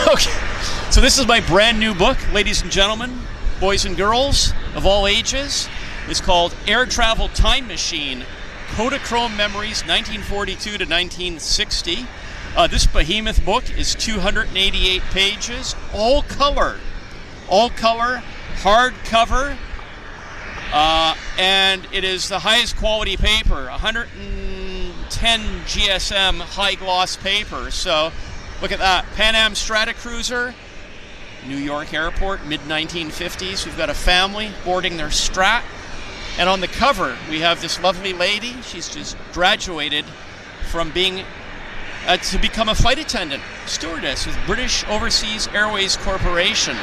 okay. So this is my brand new book, ladies and gentlemen, boys and girls of all ages. It's called Air Travel Time Machine, Kodachrome Memories 1942 to 1960. This behemoth book is 288 pages, all color, hardcover, and it is the highest quality paper, 110 GSM high gloss paper. So look at that, Pan Am Stratocruiser, New York Airport, mid-1950s. We've got a family boarding their Strat. And on the cover, we have this lovely lady. She's just graduated from being, to become a flight attendant, stewardess with British Overseas Airways Corporation.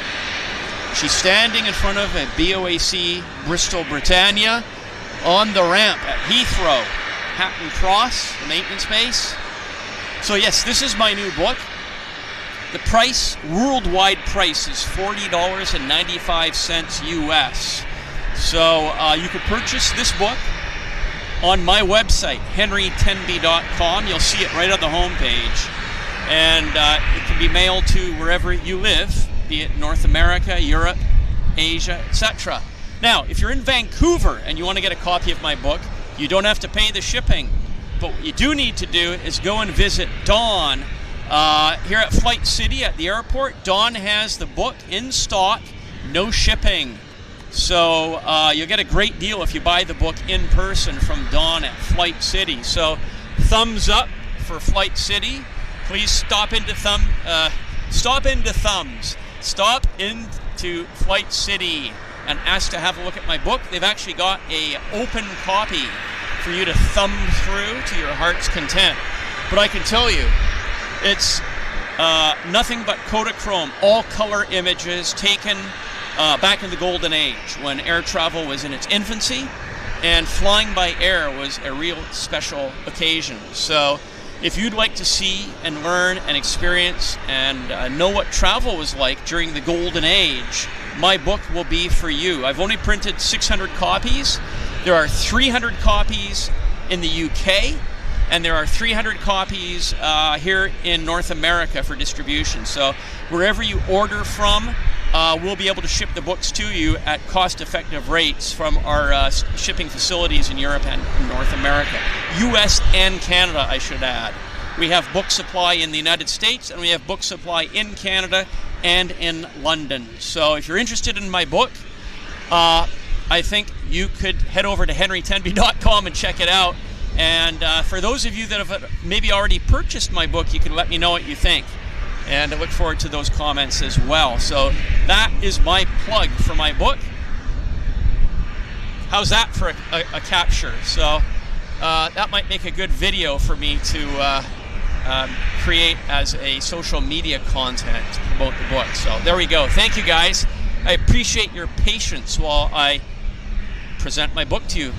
She's standing in front of a BOAC Bristol Britannia on the ramp at Heathrow, Hatton Cross, the maintenance base. So yes, this is my new book. The price, worldwide price, is $40.95 US. So you could purchase this book on my website, henrytenby.com. You'll see it right on the homepage. And it can be mailed to wherever you live, be it North America, Europe, Asia, etc. Now, if you're in Vancouver and you want to get a copy of my book, you don't have to pay the shipping. But what you do need to do is go and visit Dawn here at Flight City at the airport. Dawn has the book in stock, no shipping. So you'll get a great deal if you buy the book in person from Dawn at Flight City. So thumbs up for Flight City. Please stop into Flight City and ask to have a look at my book. They've actually got a open copy for you to thumb through to your heart's content. But I can tell you, it's nothing but Kodachrome, all color images taken back in the golden age when air travel was in its infancy and flying by air was a real special occasion. So if you'd like to see and learn and experience and know what travel was like during the golden age, my book will be for you. I've only printed 600 copies. There are 300 copies in the UK, and there are 300 copies here in North America for distribution. So wherever you order from, we'll be able to ship the books to you at cost-effective rates from our shipping facilities in Europe and North America. US and Canada, I should add. We have book supply in the United States, and we have book supply in Canada and in London. So if you're interested in my book, I think you could head over to henrytenby.com and check it out. And for those of you that have maybe already purchased my book, you can let me know what you think. And I look forward to those comments as well. So that is my plug for my book. How's that for a capture? So that might make a good video for me to create as a social media content to promote the book. So there we go. Thank you, guys. I appreciate your patience while I present my book to you.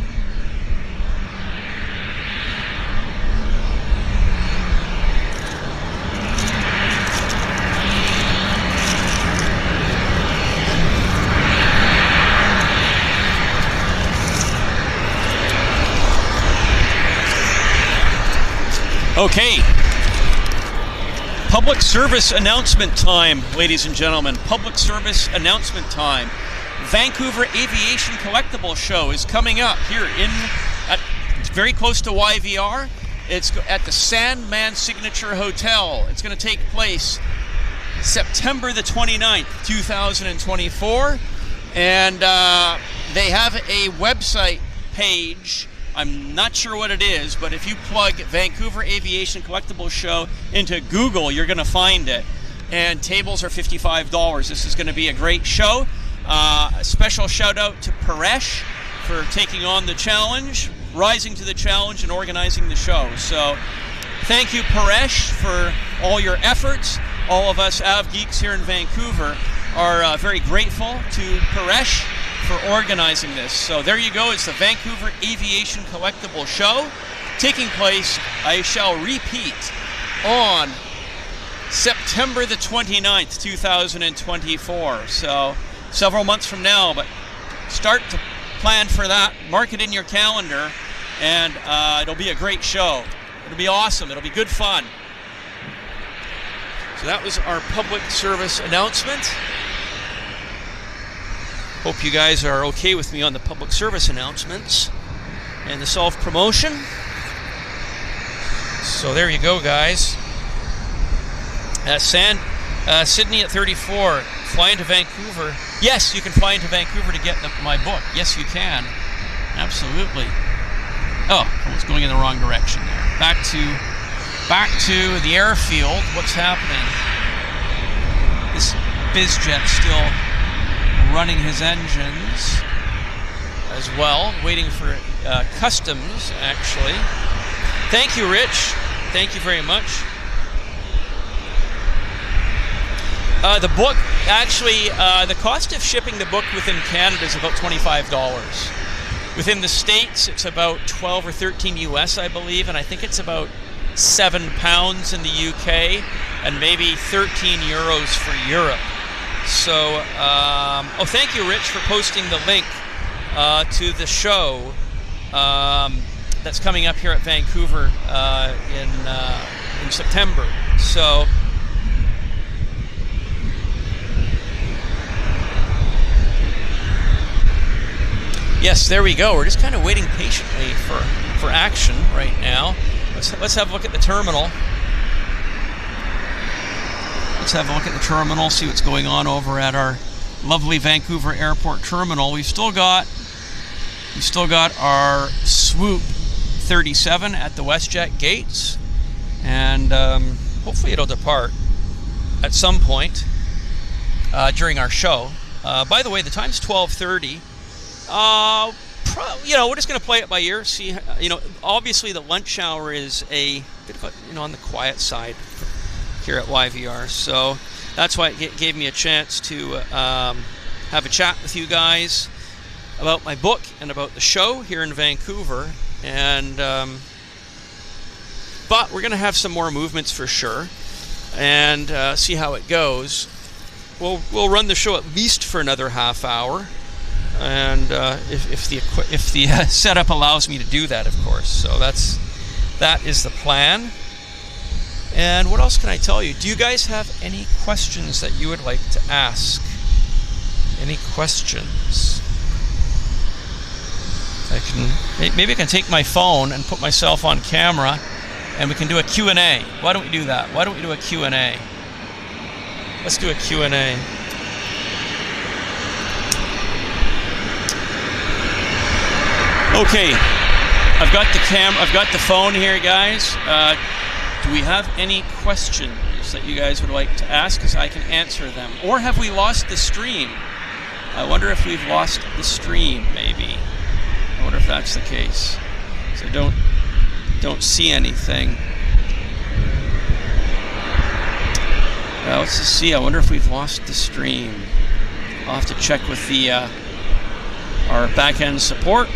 Okay. Public service announcement time, ladies and gentlemen. Public service announcement time. Vancouver Aviation Collectible Show is coming up here it's very close to YVR. It's at the Sandman Signature Hotel. It's going to take place September the 29th, 2024. And they have a website page. I'm not sure what it is, but if you plug Vancouver Aviation Collectible Show into Google, you're going to find it. And tables are $55. This is going to be a great show. A special shout out to Paresh for taking on the challenge, rising to the challenge and organizing the show. So thank you, Paresh, for all your efforts. All of us Av Geeks here in Vancouver are very grateful to Paresh for organizing this. So there you go. It's the Vancouver Aviation Collectible Show taking place, I shall repeat, on September the 29th, 2024. So several months from now, but start to plan for that. Mark it in your calendar, and it'll be a great show. It'll be awesome. It'll be good fun. So that was our public service announcement. Hope you guys are okay with me on the public service announcements and the self-promotion. So there you go, guys. Sydney at 34. Fly into Vancouver. Yes, you can fly into Vancouver to get my book. Yes, you can. Absolutely. Oh, I was going in the wrong direction there. Back to the airfield. What's happening? This Bizjet still running his engines as well, waiting for customs, actually. Thank you, Rich. Thank you very much. The book, actually, the cost of shipping the book within Canada is about $25. Within the States, it's about 12 or 13 US, I believe, and I think it's about £7 in the UK, and maybe 13 euros for Europe. So, thank you, Rich, for posting the link to the show that's coming up here at Vancouver in September. So, yes, there we go. We're just kind of waiting patiently for action right now. Let's have a look at the terminal. Let's have a look at the terminal, see what's going on over at our lovely Vancouver Airport terminal. We've still got our Swoop 37 at the WestJet gates, and hopefully it'll depart at some point during our show. By the way, the time's 12:30. We're just going to play it by ear. See, obviously the lunch hour is a bit of on the quiet side here at YVR, so that's why it gave me a chance to have a chat with you guys about my book and about the show here in Vancouver. And but we're going to have some more movements for sure, and see how it goes. We'll run the show at least for another half hour. And if the setup allows me to do that, of course. So that is the plan. And what else can I tell you? Do you guys have any questions that you would like to ask? Any questions? Maybe I can take my phone and put myself on camera, and we can do a Q&A. Why don't we do that? Why don't we do a Q&A? Let's do a Q&A. Okay, I've got the phone here, guys. Do we have any questions that you guys would like to ask? Because I can answer them. Or have we lost the stream? I wonder if we've lost the stream, maybe. I wonder if that's the case. So I don't see anything. Let's just see. I wonder if we've lost the stream. I'll have to check with our back-end support.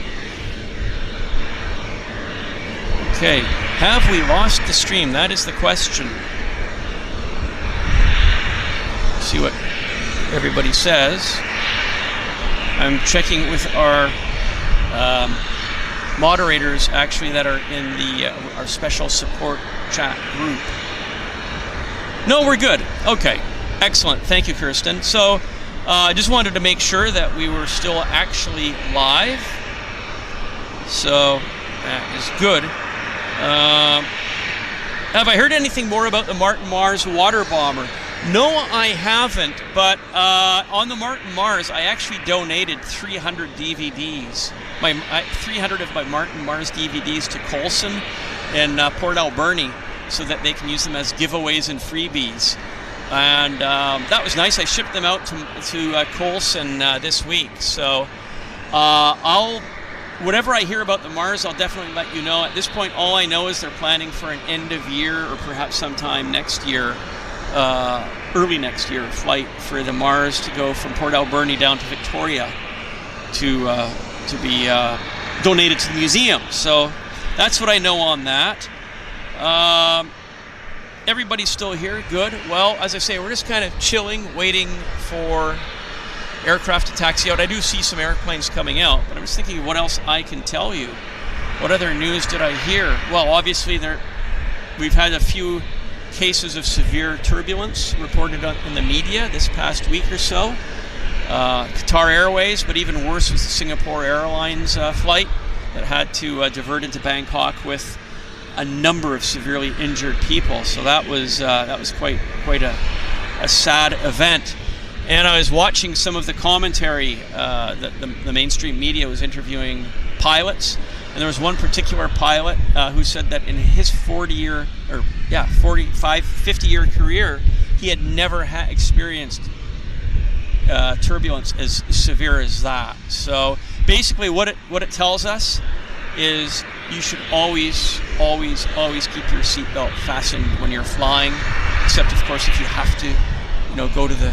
Okay, have we lost the stream? That is the question. See what everybody says. I'm checking with our moderators, actually, that are in our special support chat group. No, we're good. Okay, excellent. Thank you, Kirsten. So I just wanted to make sure that we were still actually live. So that is good. Have I heard anything more about the Martin Mars water bomber? No, I haven't, but on the Martin Mars, I actually donated 300 DVDs, 300 of my Martin Mars DVDs to Colson in Port Alberni, so that they can use them as giveaways and freebies. And that was nice. I shipped them out to Colson this week. So whatever I hear about the Mars, I'll definitely let you know. At this point, all I know is they're planning for an end of year or perhaps sometime next year, early next year, flight for the Mars to go from Port Alberni down to Victoria to be donated to the museum. So that's what I know on that. Everybody's still here. Good. Well, as I say, we're just kind of chilling, waiting for aircraft to taxi out. I do see some airplanes coming out, but I'm just thinking what else I can tell you. What other news did I hear? Well, obviously we've had a few cases of severe turbulence reported in the media this past week or so. Qatar Airways, but even worse was the Singapore Airlines flight that had to divert into Bangkok with a number of severely injured people. So that was quite a sad event. And I was watching some of the commentary that the mainstream media was interviewing pilots, and there was one particular pilot who said that in his 50-year career, he had never experienced turbulence as severe as that. So basically what it tells us is you should always keep your seatbelt fastened when you're flying, except of course if you have to, go to the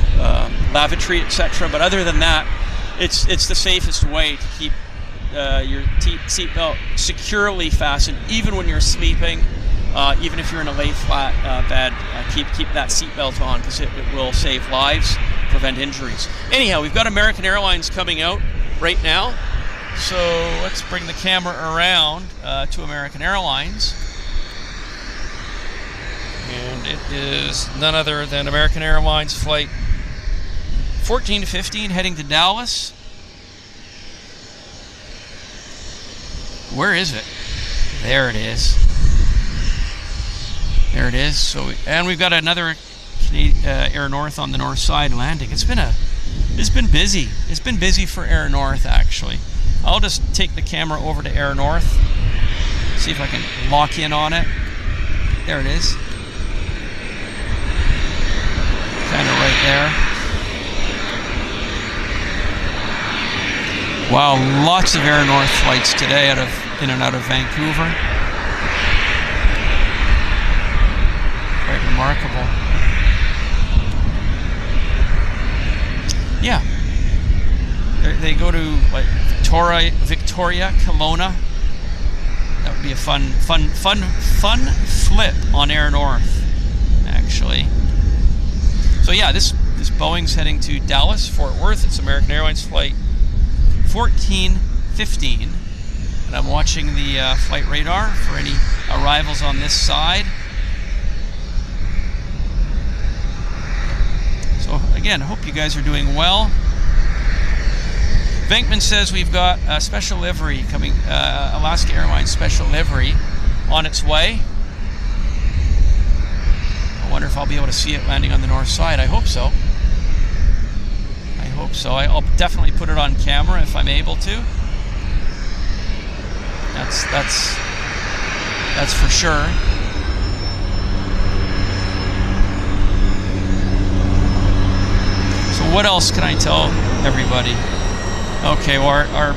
lavatory, etc. But other than that, it's the safest way to keep your seatbelt securely fastened, even when you're sleeping, even if you're in a lay flat bed. Keep that seatbelt on, because it will save lives, prevent injuries. Anyhow, we've got American Airlines coming out right now, so let's bring the camera around to American Airlines. And it is none other than American Airlines flight 1415 heading to Dallas. Where is it? There it is. There it is. So, and we've got another Air North on the north side landing. It's been busy. It's been busy for Air North, actually. I'll just take the camera over to Air North. See if I can lock in on it. There it is. Kind of right there. Wow, lots of Air North flights today in and out of Vancouver. Quite remarkable. Yeah. They go to like Victoria, Kelowna. That would be a fun flip on Air North, actually. So yeah, this Boeing's heading to Dallas, Fort Worth. It's American Airlines flight 1415, and I'm watching the flight radar for any arrivals on this side. So again, hope you guys are doing well. Venkman says we've got a special livery coming, Alaska Airlines special livery on its way. I wonder if I'll be able to see it landing on the north side. I hope so. I hope so. I'll definitely put it on camera if I'm able to. That's for sure. So what else can I tell everybody? Okay, well,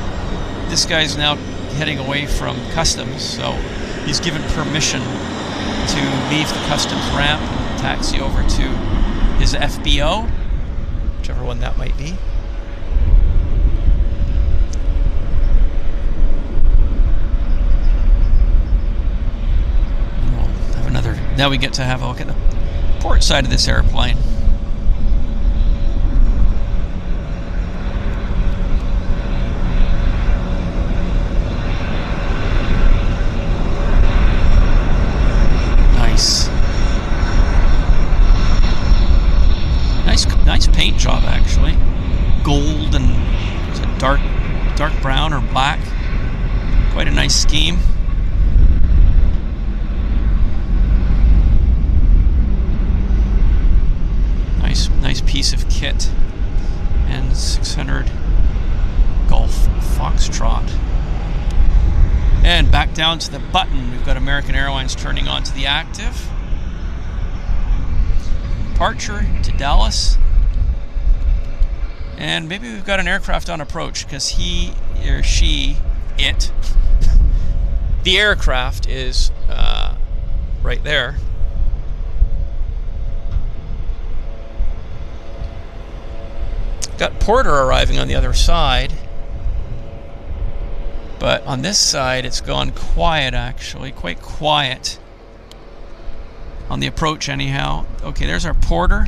this guy's now heading away from customs, so he's given permission to leave the customs ramp and taxi over to his FBO, whichever one that might be. And we'll have another. Now we get to have a look at the port side of this airplane. dark brown or black. Quite a nice scheme. Nice piece of kit. And 600 Golf Foxtrot. And back down to the button, we've got American Airlines turning on to the active. Departure to Dallas. And maybe we've got an aircraft on approach, because he or she, it, the aircraft is right there. Got Porter arriving on the other side. But on this side, it's gone quiet, actually. Quite quiet. On the approach, anyhow. Okay, there's our Porter.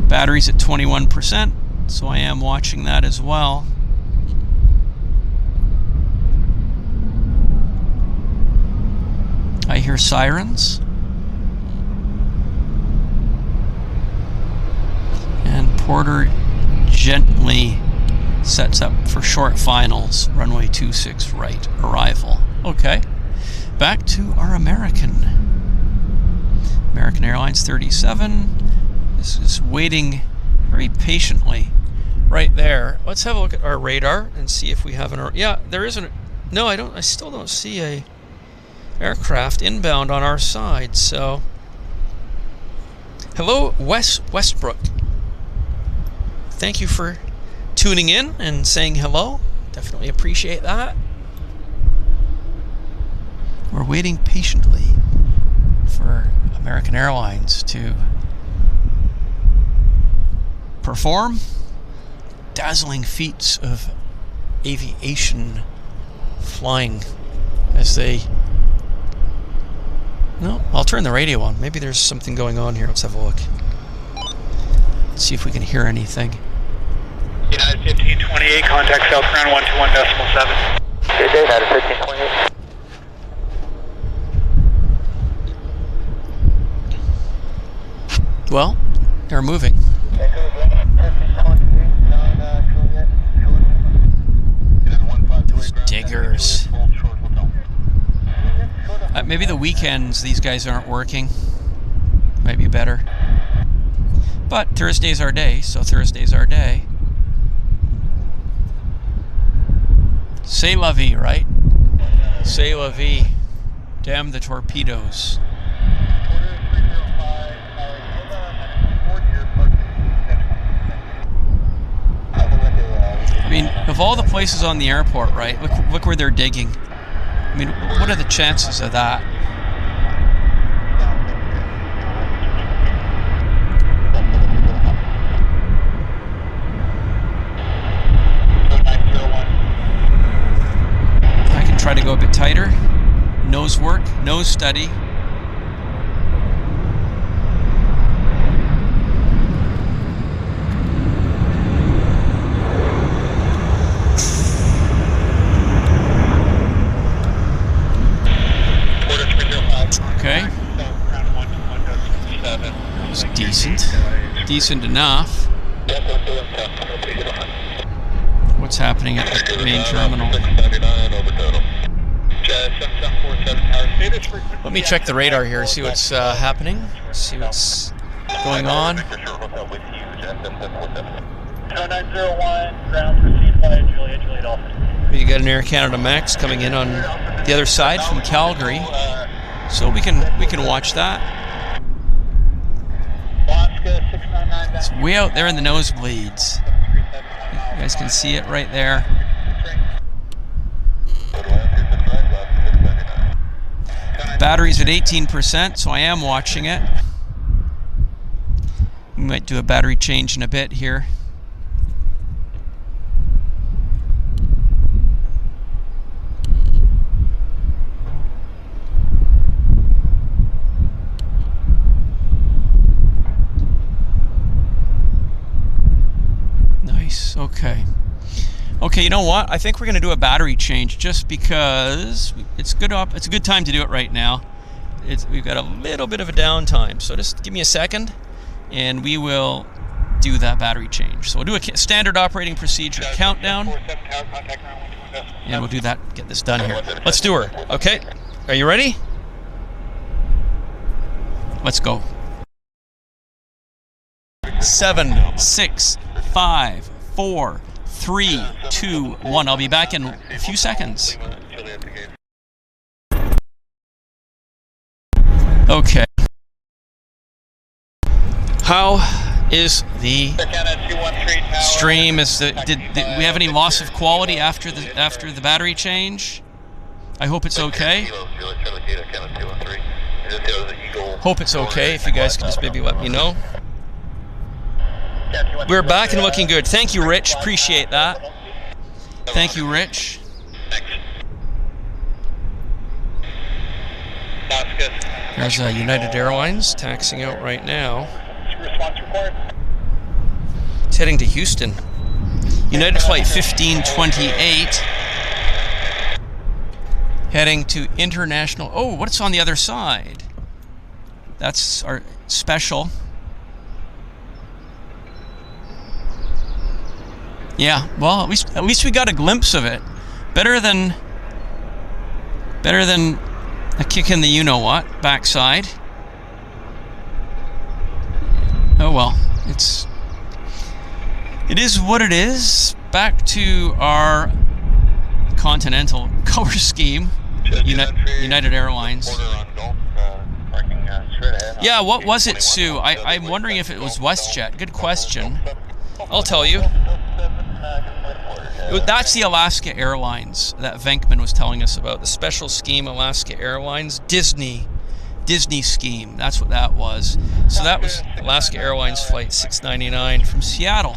Battery's at 21%, so I am watching that as well. I hear sirens. And Porter gently sets up for short finals. Runway 26 right, arrival. Okay, back to our American Airlines 37. This is waiting very patiently right there. Let's have a look at our radar and see if we have an... Yeah, there isn't... No, I still don't see a aircraft inbound on our side, so... Hello, Westbrook. Thank you for tuning in and saying hello. Definitely appreciate that. We're waiting patiently for American Airlines to perform dazzling feats of aviation flying as they... No, I'll turn the radio on. Maybe there's something going on here. Let's have a look. Let's see if we can hear anything. United 1528, contact South Ground 121.7. Good day, United 1528. Well, they're moving. Those diggers. Maybe the weekends these guys aren't working. Might be better. But Thursday's our day, so Thursday's our day. C'est la vie, right? C'est la vie. Damn the torpedoes. I mean, of all the places on the airport, right? Look where they're digging. I mean, what are the chances of that? I can try to go a bit tighter. Nose work, nose study. Okay. It's decent enough. What's happening at the main terminal? Let me check the radar here, see what's happening, see what's going on. 0901, ground proceed by Juliet Dolphin. We got an Air Canada Max coming in on the other side from Calgary. So we can watch that. It's way out there in the nosebleeds. You guys can see it right there. Battery's at 18%, so I am watching it. We might do a battery change in a bit here. Okay. Okay, you know what? I think we're going to do a battery change just because it's good. It's a good time to do it right now. We've got a little bit of a downtime, so just give me a second, and we will do that battery change. So we'll do a standard operating procedure countdown, and we'll do that, get this done here. Let's do her. Okay, are you ready? Let's go. 7, 6, 5, 4, 3, 2, 1. I'll be back in a few seconds. Okay. How is the stream? Did we have any loss of quality after the battery change? I hope it's okay. Hope it's okay. If you guys can just maybe let me know. We're back and looking good. Thank you, Rich. Appreciate that. Thank you, Rich. There's United Airlines taxiing out right now. It's heading to Houston. United Flight 1528 heading to International. Oh, what's on the other side? That's our special. Yeah, well, at least we got a glimpse of it. Better than a kick in the you-know-what backside. Oh well, it is what it is. Back to our continental color scheme. United Airlines. Yeah, what was it, Sue? I'm wondering if it was WestJet. Good question. I'll tell you. That's the Alaska Airlines that Venkman was telling us about. The special scheme, Alaska Airlines, Disney scheme. That's what that was. So that was Alaska Airlines Flight 699 from Seattle.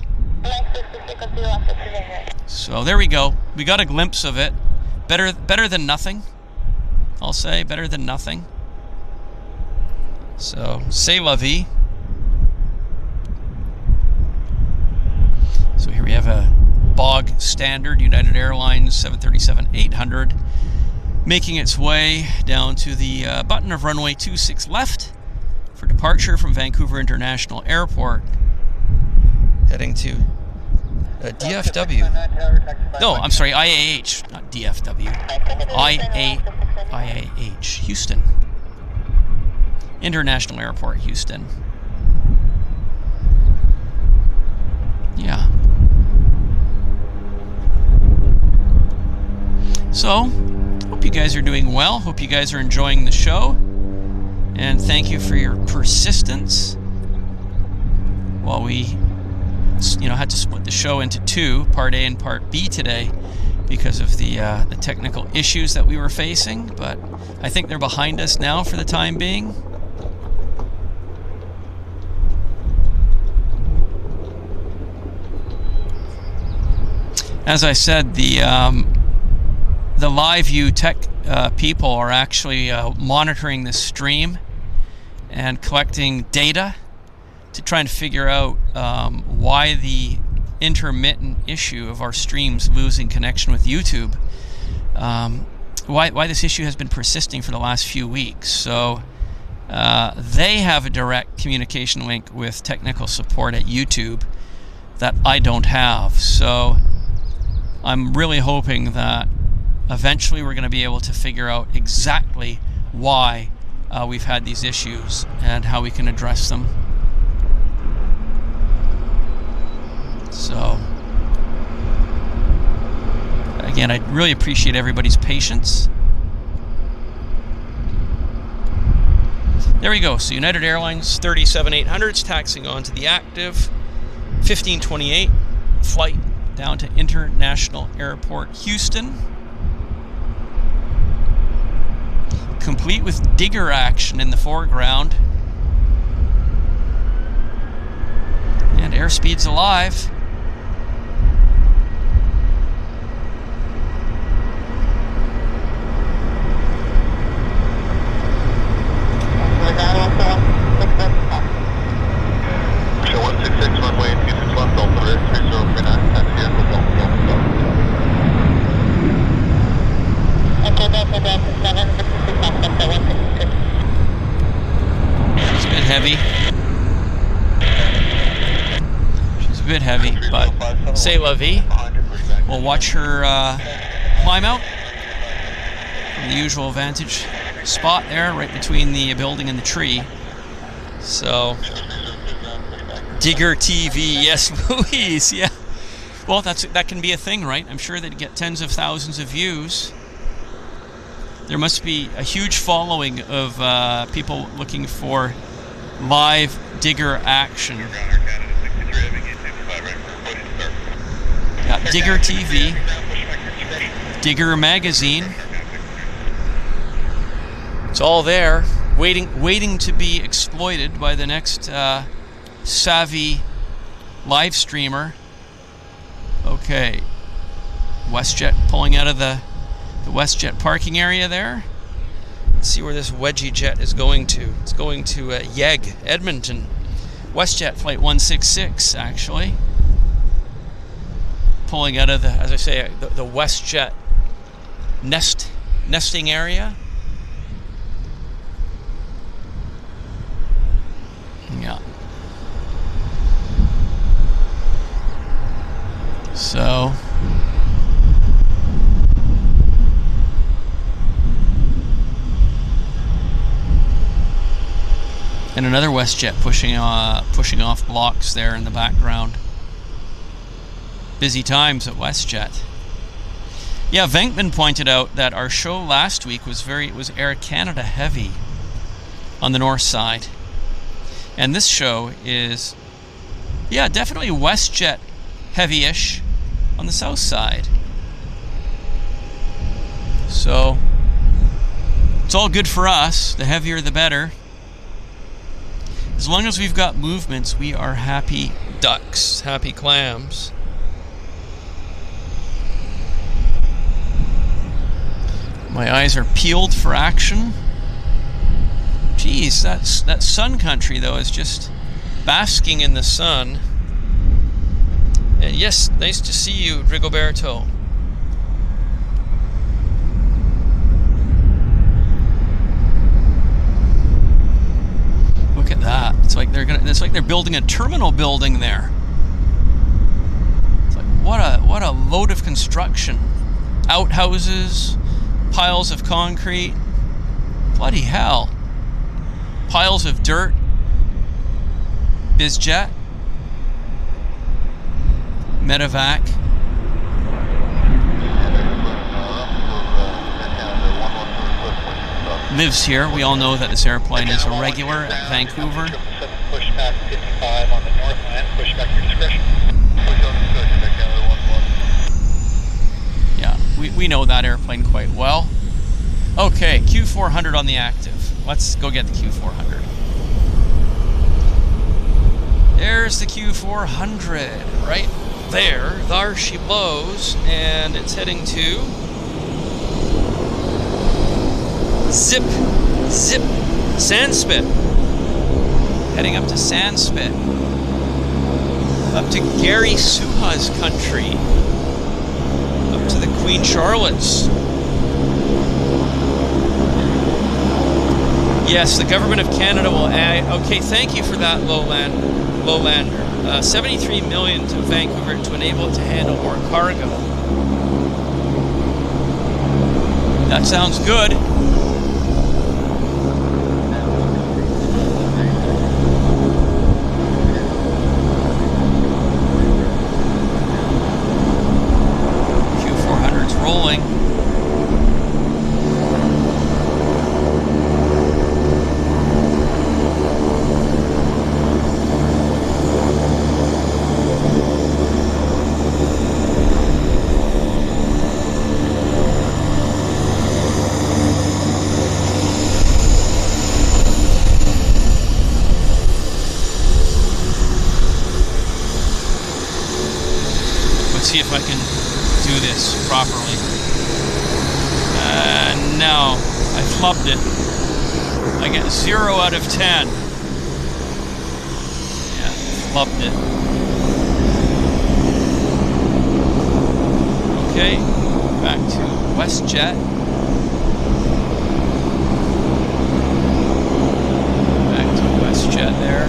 So there we go. We got a glimpse of it. Better than nothing. I'll say better than nothing. So c'est la vie. So here we have a bog standard United Airlines 737-800 making its way down to the button of runway 26 left for departure from Vancouver International Airport, heading to DFW. No, I'm sorry, IAH, not DFW. IAH, Houston. International Airport, Houston. Yeah. So, hope you guys are doing well. Hope you guys are enjoying the show. And thank you for your persistence while we, had to split the show into two, Part A and Part B today because of the technical issues that we were facing. But I think they're behind us now for the time being. As I said, the LiveView tech people are actually monitoring this stream and collecting data to try and figure out why the intermittent issue of our streams losing connection with YouTube, why this issue has been persisting for the last few weeks. So they have a direct communication link with technical support at YouTube that I don't have. So I'm really hoping that eventually we're going to be able to figure out exactly why we've had these issues and how we can address them. So, again, I really appreciate everybody's patience. There we go. So United Airlines 37-800s taxiing on to the active 1528 flight down to International Airport, Houston. Complete with digger action in the foreground. And airspeed's alive. Show 166 runway 26 left, Delta 3039, that's here for Delta. It's a bit heavy. bit heavy, but c'est la vie. We'll watch her climb out from the usual vantage spot there, right between the building and the tree. So, Digger TV, yes, Louise, yeah. Well, that can be a thing, right? I'm sure they'd get tens of thousands of views. There must be a huge following of people looking for live Digger action. Yeah, Digger TV, Digger Magazine. It's all there, waiting to be exploited by the next savvy live streamer. Okay, WestJet pulling out of the WestJet parking area there. Let's see where this wedgie jet is going to. It's going to Yeg, Edmonton. WestJet flight 166, actually. Pulling out of the, as I say, the WestJet nesting area. Yeah. So, and another WestJet pushing off blocks there in the background. Busy times at WestJet. Yeah, Venkman pointed out that our show last week was Air Canada heavy on the north side. And this show is, yeah, definitely WestJet heavy-ish on the south side. So, it's all good for us. The heavier the better. As long as we've got movements, we are happy ducks, happy clams. My eyes are peeled for action. Geez, that sun country though is just basking in the sun. And yes, nice to see you, Rigoberto. Look at that. It's like they're building a terminal building there. It's like what a load of construction. Outhouses, piles of concrete. Bloody hell. Piles of dirt. Bizjet. Medevac. Lives here. We all know that this airplane is a regular at Vancouver. Push past 55 on the north line. Push back your discretion. Yeah, we know that airplane quite well. Okay, Q400 on the active. Let's go get the Q400. There's the Q400 right there. There she blows, and it's heading to Zip Sandspit. Heading up to Sandspit. Up to Gary Suha's country. Up to the Queen Charlotte's. Yes, the government of Canada will add. Okay, thank you for that, Lowlander. 73 million to Vancouver to enable it to handle more cargo. That sounds good. Q400's rolling. See if I can do this properly. No, I flubbed it. I get 0 out of 10. Yeah, flubbed it. Okay, back to WestJet. Back to WestJet there.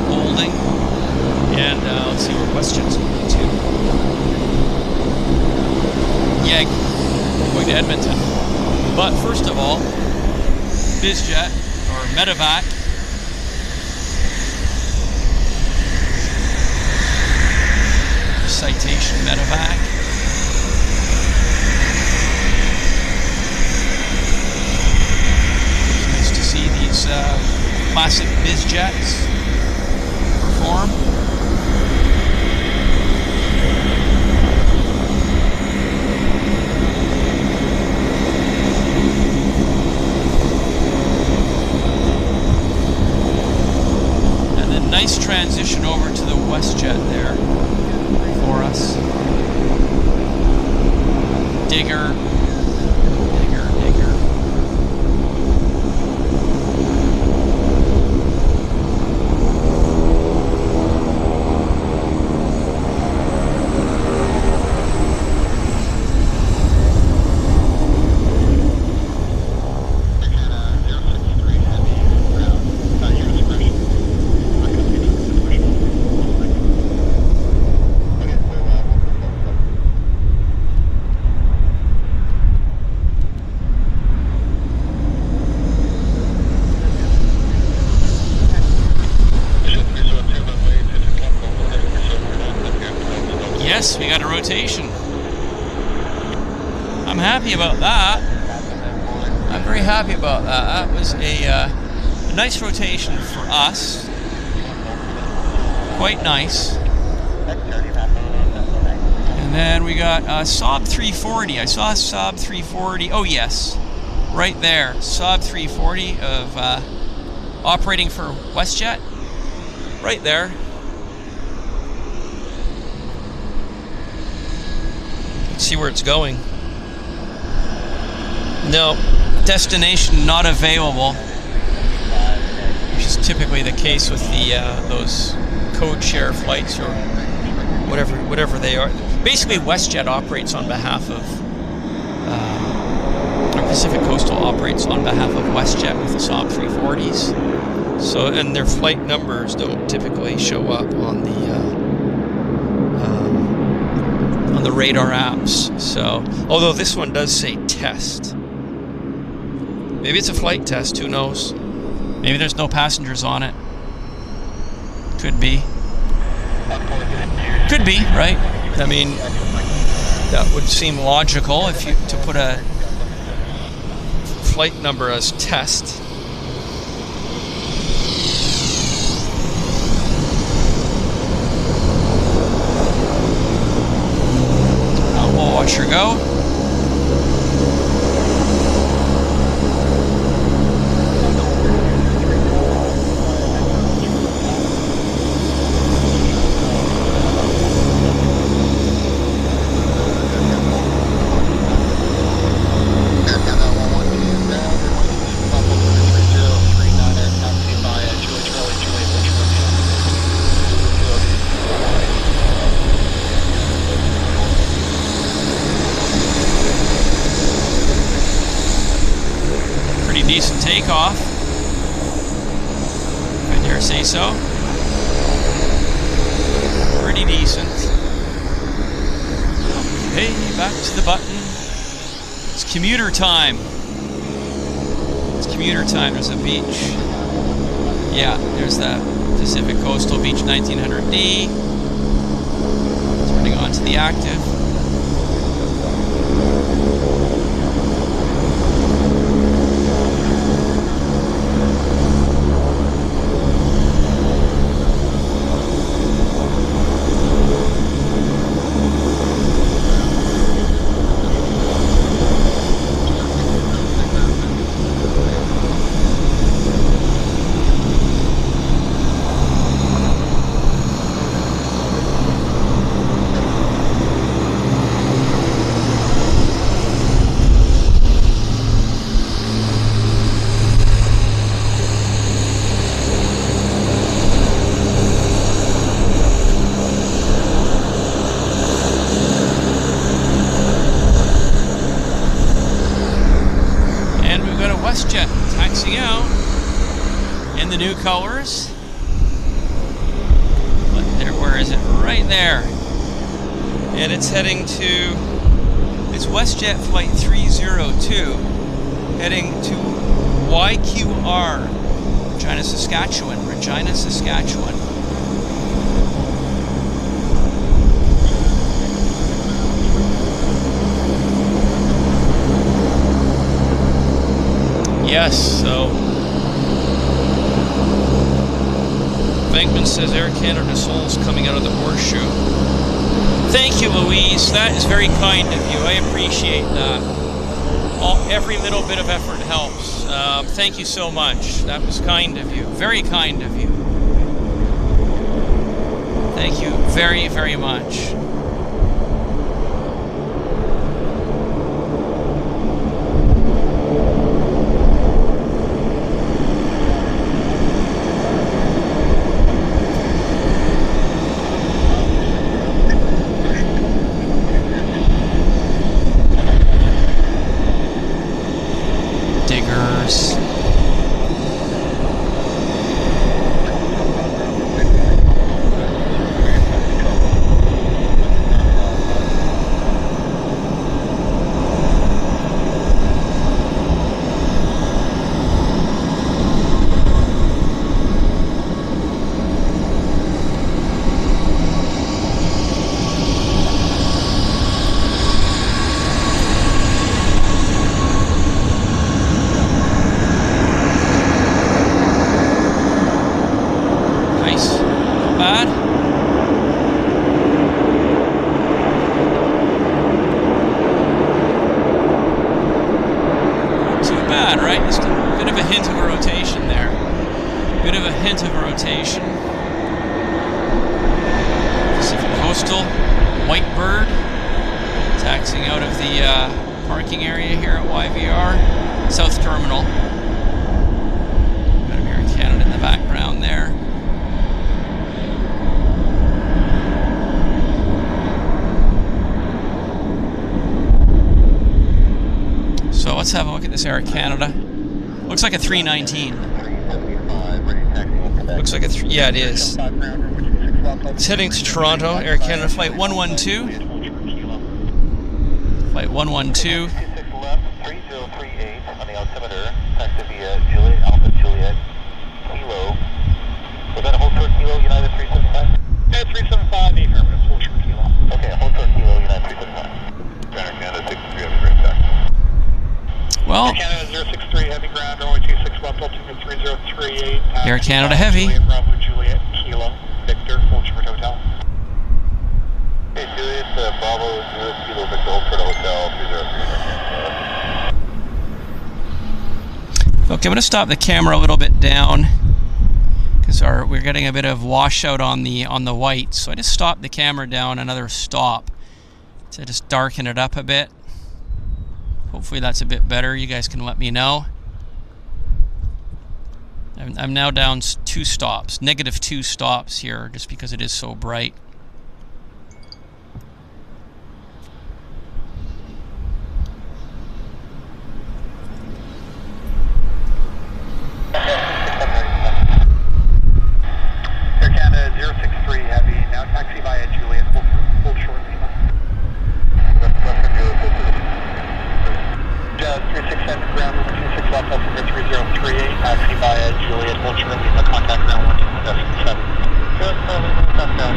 Holding. And Let's see where WestJet's going to. Yeah, going to Edmonton. But first of all, Bizjet or Medevac. Citation Medevac. It's nice to see these classic Bizjets perform. And then nice transition over to the WestJet there for us. Digger. Yes, we got a rotation. I'm happy about that. I'm very happy about that. That was a nice rotation for us. Quite nice. And then we got Saab 340. I saw Saab 340. Oh yes, right there. Saab 340 of operating for WestJet. Right there. See where it's going. No, destination not available, which is typically the case with the those code share flights or whatever they are. Basically, WestJet operates on behalf of or Pacific Coastal operates on behalf of WestJet with the Saab 340s. So, and their flight numbers don't typically show up on the radar apps. So, although this one does say test, maybe it's a flight test. Who knows? Maybe there's no passengers on it. Could be. Could be, right? I mean, that would seem logical if you to put a flight number as test. We'll watch her go. Decent takeoff, if I dare say so. Pretty decent. Hey, back to the button. It's commuter time. It's commuter time. There's a beach. Yeah, there's the Pacific Coastal Beach 1900D. Turning on to the active. WestJet taxiing out in the new colors. But there, where is it? Right there. And it's heading to, it's WestJet flight 302, heading to YVR, Regina, Saskatchewan. Regina, Saskatchewan. Yes, so Venkman says Air Canada Seoul's coming out of the horseshoe. Thank you, Louise. That is very kind of you. I appreciate that. Every little bit of effort helps. Thank you so much. That was kind of you. Very kind of you. Thank you very, very much. Parking area here at YVR, South Terminal. Got Air Canada in the background there. So let's have a look at this Air Canada. Looks like a 319. Looks like a yeah, it is. It's heading to Toronto. Air Canada flight 112. Flight 112. 26 left, 3038 on the altimeter, taxi via Juliet, Alpha Juliet, Kilo. Was that a hold short Kilo, United 375? Yeah, 375, affirmative, hold short Kilo. Okay, hold short Kilo, United 375. Air Canada 63, heavy ground taxi. Well, Air Canada 063, heavy ground, runway 26 left, altitude 3038. Air Canada heavy. Juliet, Bravo, Juliet, Kilo, Victor, hold short hotel. Hey, Juliet, Bravo, Juliet, Kilo, Victor, hold short hotel, 303. Okay, I'm going to stop the camera a little bit down because we're getting a bit of washout on the white. So I just stopped the camera down another stop to just darken it up a bit. Hopefully that's a bit better. You guys can let me know. I'm now down 2 stops, -2 stops here, just because it is so bright. Air Canada 063 heavy, now taxi via Juliet, hold short Lima. Just 367 ground, over 26 left, altimeter 3038, taxi via Juliet, hold short Lima, contact ground 127. Just touchdown.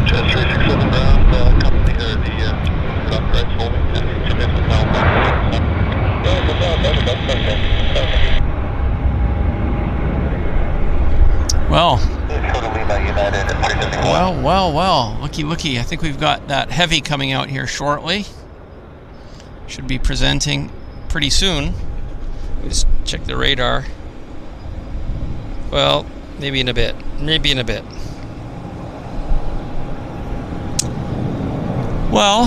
Just 367 ground, company, or the stop rights holding, and submit the now. Well, looky. I think we've got that heavy coming out here shortly. Should be presenting pretty soon. Let's check the radar. Well, maybe in a bit. Well,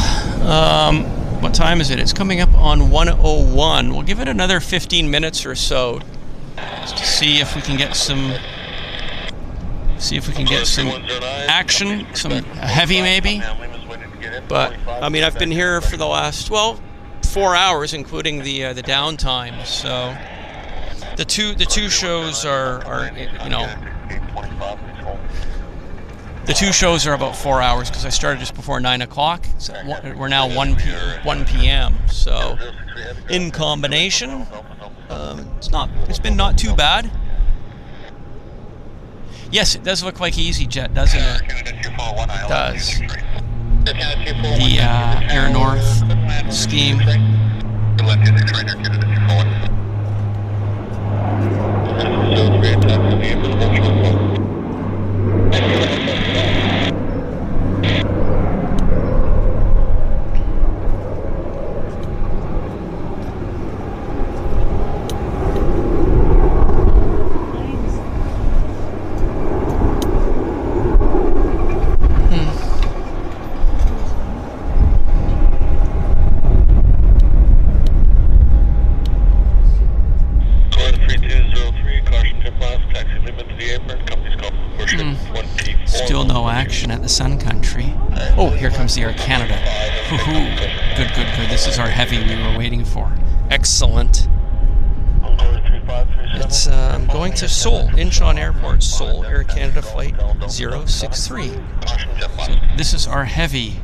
what time is it? It's coming up on 1:01. We'll give it another 15 minutes or so just to see if we can get some action, some heavy maybe. But I mean, I've been here for the last 4 hours, including the downtime. So The two shows are you know, the two shows are about 4 hours because I started just before 9 o'clock. So we're now 1 p.m. So in combination, it's been not too bad. Yes, it does look like EasyJet, doesn't it? It does. The Air North scheme. Still no action at the Sun Country. Oh, here comes the Air Canada. Good. This is our heavy we were waiting for. Excellent. It's going to Seoul, Incheon Airport, Seoul, Air Canada flight 063. So this is our heavy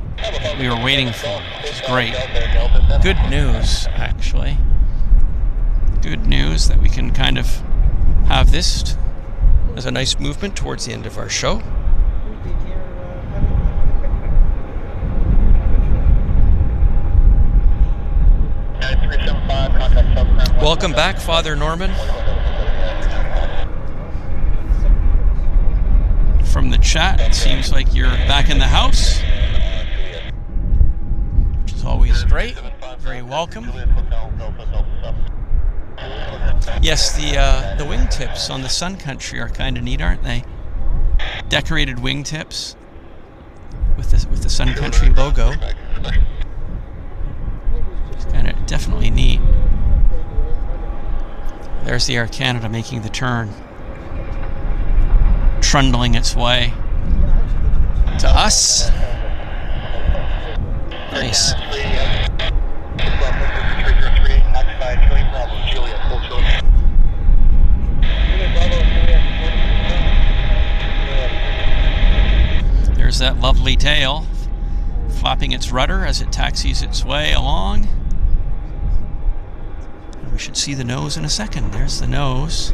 we were waiting for, which is great. Good news, actually. Good news that we can kind of have this as a nice movement towards the end of our show. Welcome back, Father Norman. From the chat, it seems like you're back in the house, which is always great. Very welcome. Yes, the wingtips on the Sun Country are kind of neat, aren't they? Decorated wingtips with the Sun Country logo. It's kind of definitely neat. There's the Air Canada making the turn, trundling its way to us. Nice. There's that lovely tail flapping its rudder as it taxis its way along. And we should see the nose in a second. There's the nose.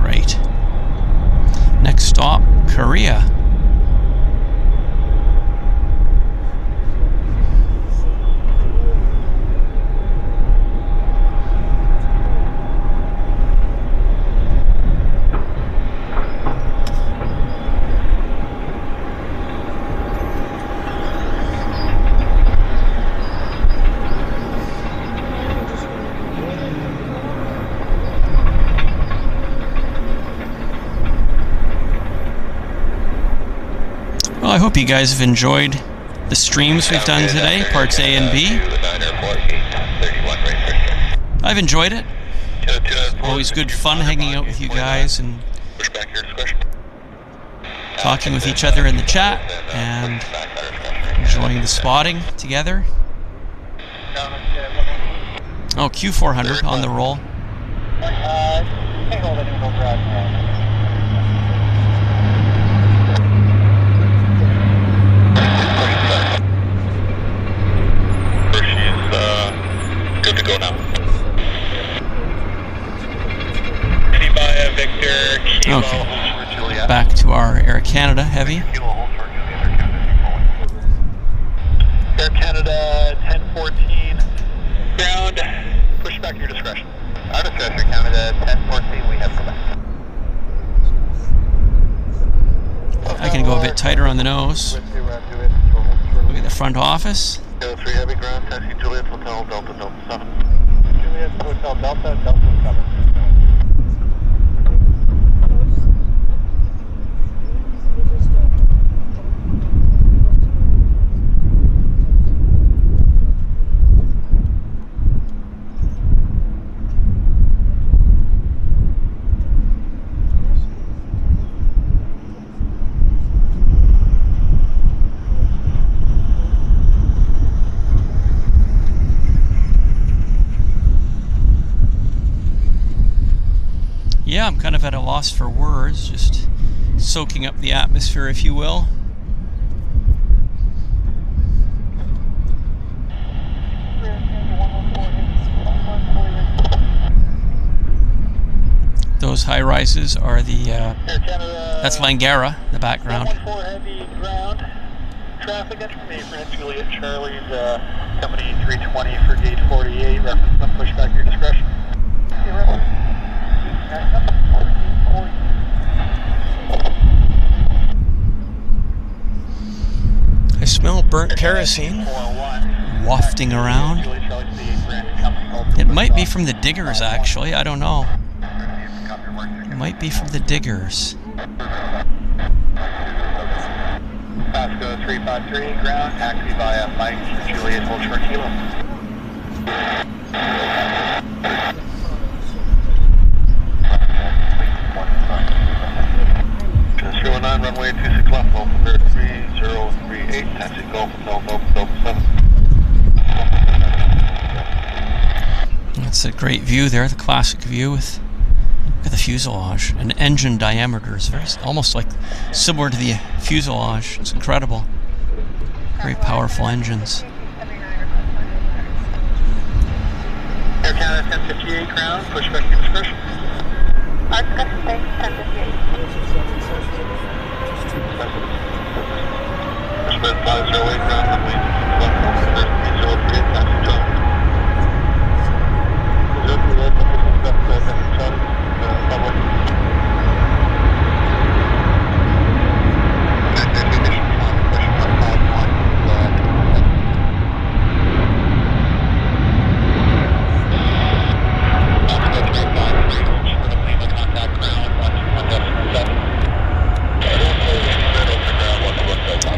Great. Next stop, Korea. I hope you guys have enjoyed the streams we've done today, parts A and B. I've enjoyed it. Always good fun hanging out with you guys and talking with each other in the chat and enjoying the spotting together. Oh, Q400 on the roll. Good to go now. Okay. Back to our Air Canada heavy. Air Canada 1014. Ground. Push back your discretion. Our discretion, Air Canada 1014. We have Quebec. I can go a bit tighter on the nose. Look at the front office. 03 heavy ground, taxi Juliet Hotel Delta Delta 7. Juliet Hotel Delta Delta 7. yeah, I'm kind of at a loss for words, just soaking up the atmosphere, if you will. Those high rises are the, that's Langara, the background. 114 heavy ground. Traffic entry for Juliet Charlie's company 320 for gate 48. Reference some pushback your discretion. I smell burnt kerosene wafting around. It might be from the diggers, actually. I don't know. It might be from the diggers. Pasco 353, ground, taxi via Mike, Juliet, hold short kilo. Just 09, runway 26 left, Gulf 3038, taxi Gulf Hotel, Gulf 7. That's a great view there, the classic view with, look at the fuselage. And engine diameter is very, almost like similar to the fuselage. It's incredible. Very powerful engines. Air Canada 1058, ground, pushback your discretion. Arc 1058. Pushback 508, ground, runway 26 left, Gulf 3038, taxi John.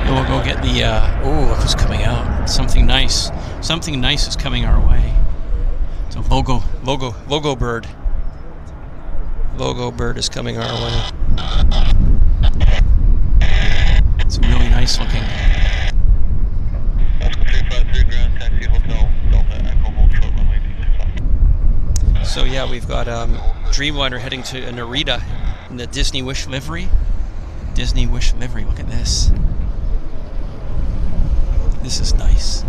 We'll go get the, oh, look who's coming out. Something nice. Something nice is coming our way. It's a logo bird. Logo bird is coming our way. It's really nice looking. So yeah, we've got Dreamliner heading to Narita in the Disney Wish livery. Disney Wish livery, look at this. This is nice.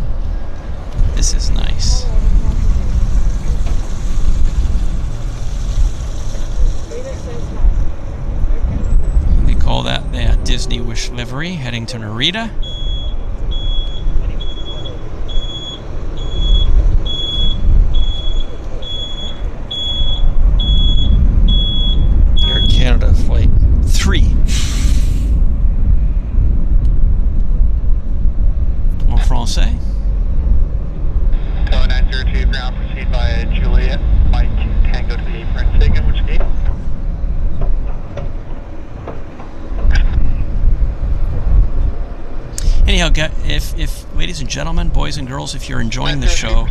This is nice. We call that the Disney Wish livery, heading to Narita. Air Canada Flight 3. En français. Tower 902, ground, proceed via Juliet, Mike, Tango to the apron. Say again, which gate? Anyhow, if ladies and gentlemen, boys and girls, if you're enjoying the show,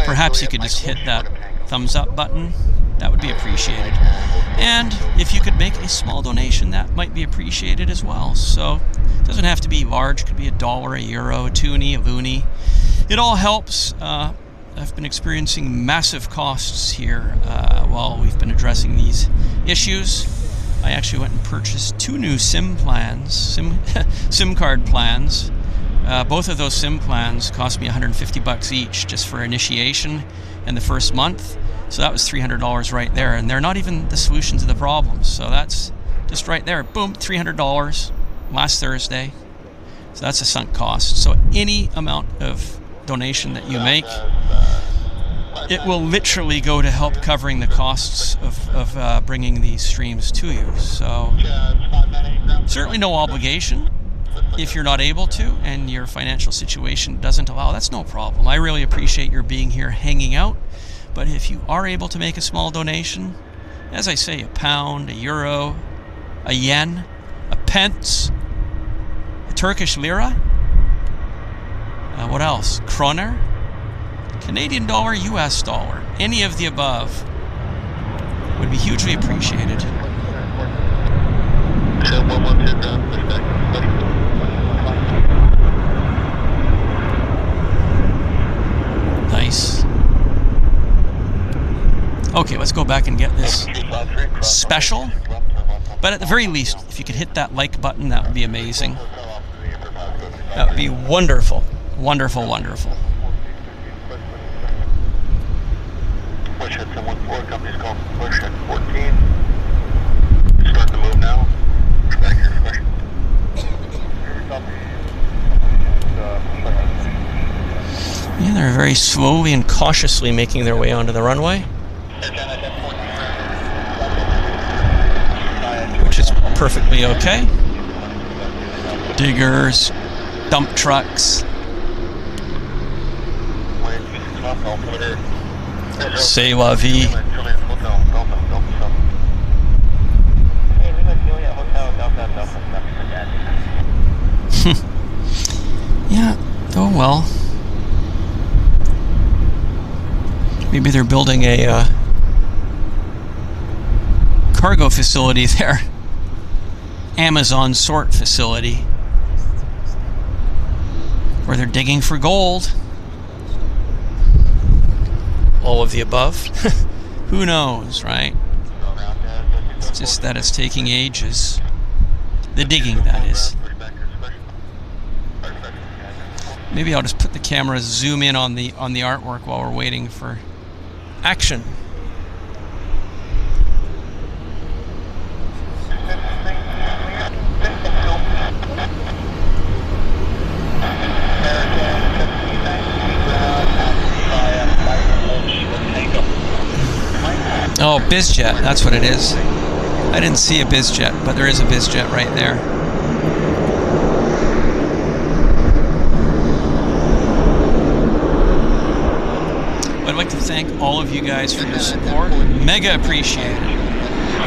perhaps you could just hit that thumbs up button. That would be appreciated. And if you could make a small donation, that might be appreciated as well. So it doesn't have to be large. It could be $1, €1, a toonie, a loonie. It all helps. I've been experiencing massive costs here while we've been addressing these issues. I actually went and purchased 2 new SIM plans, SIM card plans. Both of those SIM plans cost me $150 each just for initiation and the first month. So that was $300 right there, and they're not even the solution to the problem. So that's just right there. Boom, $300 last Thursday. So that's a sunk cost. So any amount of donation that you make, it will literally go to help covering the costs of bringing these streams to you. So certainly no obligation. If you're not able to and your financial situation doesn't allow, that's no problem. I really appreciate your being here hanging out. But if you are able to make a small donation, as I say, £1, €1, a yen, a pence, a Turkish lira, what else? Kroner, Canadian dollar, US dollar, any of the above would be hugely appreciated. Nice. Okay, let's go back and get this special. But at the very least, if you could hit that like button, that would be amazing. That would be wonderful. Wonderful, wonderful. Push at 714, company's called push at 14. Start the move now. Back here, push. Yeah, they're very slowly and cautiously making their way onto the runway, which is perfectly okay. Diggers, dump trucks. C'est la vie. Yeah, oh well. Maybe they're building a cargo facility there. Amazon sort facility. Or they're digging for gold. All of the above. Who knows, right? It's just that it's taking ages. The digging, that is. Maybe I'll just put the camera, zoom in on the artwork while we're waiting for action. Oh, Bizjet, that's what it is. I didn't see a Bizjet, but there is a Bizjet right there. I'd like to thank all of you guys for your support. Mega appreciate it.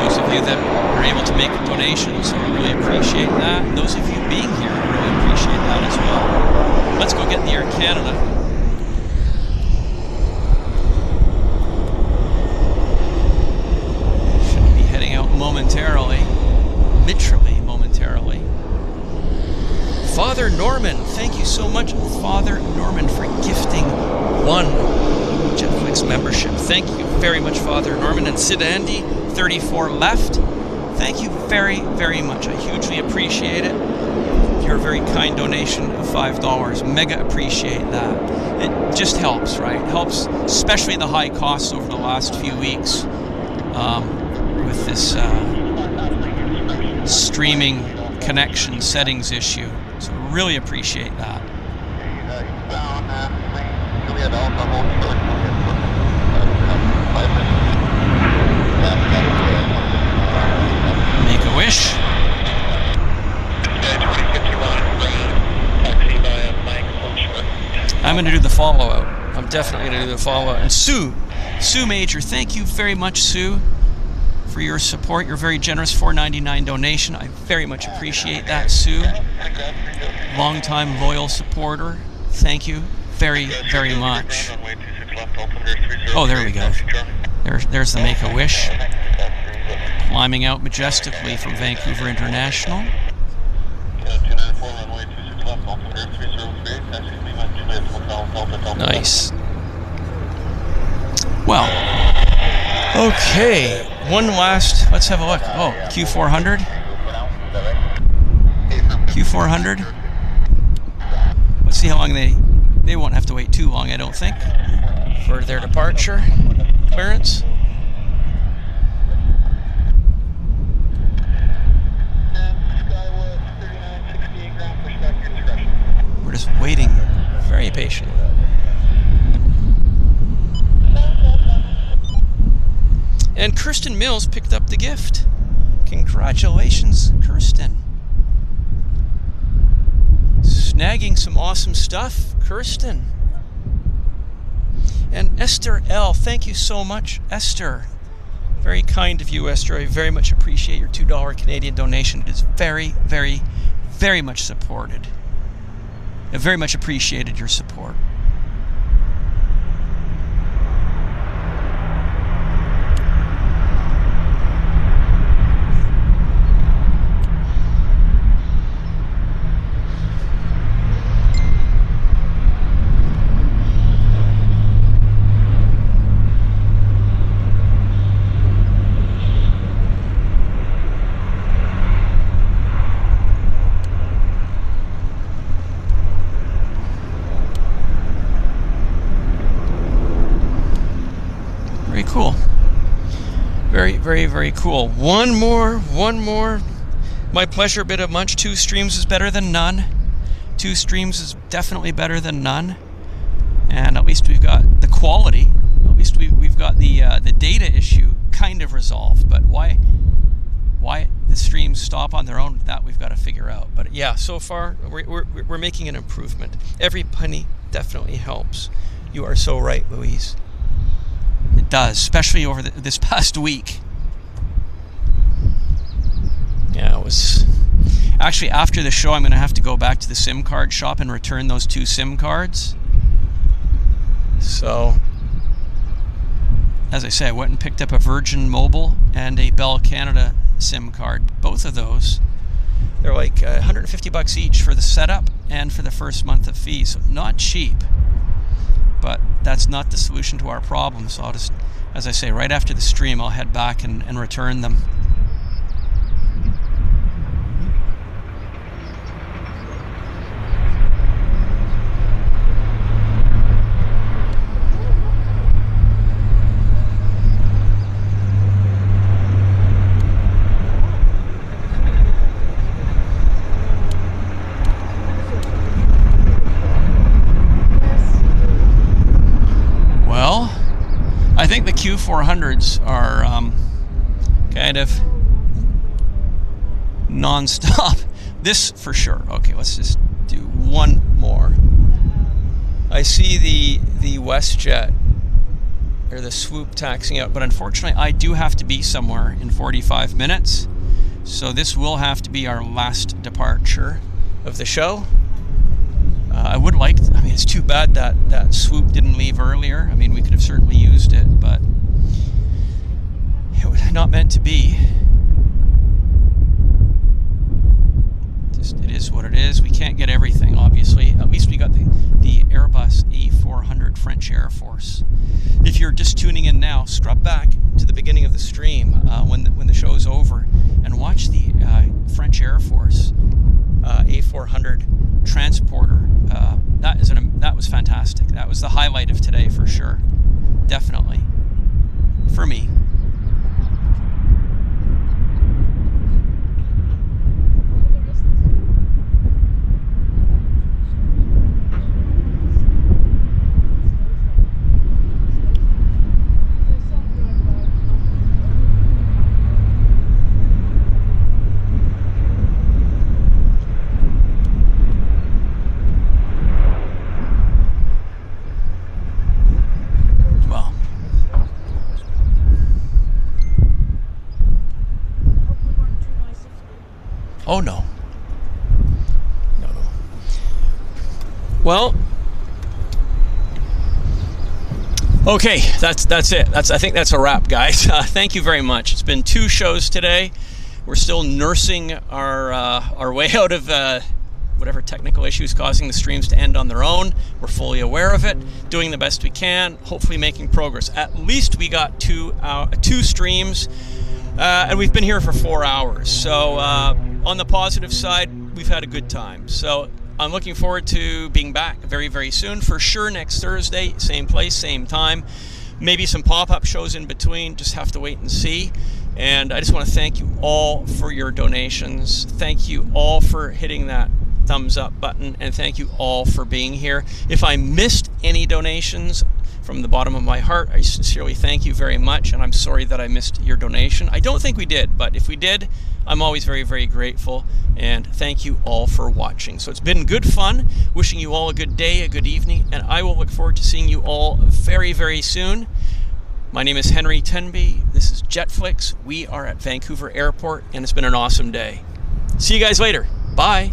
Those of you that were able to make donations, I really appreciate that. And those of you being here, I really appreciate that as well. Let's go get the Air Canada. Should be heading out momentarily. Literally momentarily. Father Norman, thank you so much, Father Norman, for gifting one JetFlix membership. Thank you very much, Father Norman. And Sid Andy, 34 left. Thank you very, very much. I hugely appreciate it. Your very kind donation of $5. Mega appreciate that. It just helps, right? It helps, especially the high costs over the last few weeks with this streaming connection settings issue. So really appreciate that. Make a wish. I'm going to do the follow-out. I'm definitely going to do the follow-out. And Sue Major, thank you very much, Sue, for your support. You're very generous, $4.99 donation. I very much appreciate that, Sue. Long-time loyal supporter. Thank you very, very much. Oh, there we go. There's the Make-A-Wish. Climbing out majestically from Vancouver International. Nice. Well, okay. One last, let's have a look. Oh, Q400. Q400. Let's see how long they won't have to wait too long, I don't think, for their departure clearance. We're just waiting very patiently. And Kirsten Mills picked up the gift. Congratulations, Kirsten. Snagging some awesome stuff, Kirsten. And Esther L., thank you so much, Esther. Very kind of you, Esther. I very much appreciate your $2 Canadian donation. It is very, very, very much supported. I very much appreciated your support. very cool. Very, very, very cool. One more. My pleasure bit of munch. 2 streams is better than none. 2 streams is definitely better than none. And at least we've got the quality. At least we've got the data issue kind of resolved. But why the streams stop on their own, that we've got to figure out. But yeah, so far we're making an improvement. Every penny definitely helps. You are so right, Louise. It does, especially over this past week. Yeah, it was... Actually, after the show, I'm going to have to go back to the SIM card shop and return those 2 SIM cards. So, as I say, I went and picked up a Virgin Mobile and a Bell Canada SIM card. Both of those, they're like $150 each for the setup and for the first month of fees. So not cheap. But that's not the solution to our problem. So I'll just, as I say, right after the stream, I'll head back and return them. I think the Q400s are kind of non-stop. This for sure. Okay, let's just do one more. I see the WestJet or the Swoop taxiing out, but unfortunately I do have to be somewhere in 45 minutes. So this will have to be our last departure of the show. I would like, I mean, it's too bad that Swoop didn't leave earlier. I mean, we could have certainly used it, but it was not meant to be. Just, it is what it is. We can't get everything, obviously. At least we got the Airbus A400 French Air Force. If you're just tuning in now, scrub back to the beginning of the stream when the show is over and watch the French Air Force A400 transporter. That was fantastic. That was the highlight of today for sure. Definitely. For me. Oh no. No. Well, okay, that's it. I think that's a wrap, guys. Thank you very much. It's been 2 shows today. We're still nursing our way out of whatever technical issues causing the streams to end on their own. We're fully aware of it, doing the best we can, hopefully making progress. At least we got 2 streams, and we've been here for 4 hours. So on the positive side, we've had a good time. So I'm looking forward to being back very, very soon. For sure next Thursday, same place, same time. Maybe some pop-up shows in between. Just have to wait and see. And I just want to thank you all for your donations. Thank you all for hitting that thumbs up button. And thank you all for being here. If I missed any donations, from the bottom of my heart, I sincerely thank you very much, and I'm sorry that I missed your donation. I don't think we did, but if we did, I'm always very, very grateful, and thank you all for watching. So it's been good fun. Wishing you all a good day, a good evening, and I will look forward to seeing you all very, very soon. My name is Henry Tenby. This is JetFlix. We are at Vancouver Airport, and it's been an awesome day. See you guys later. Bye.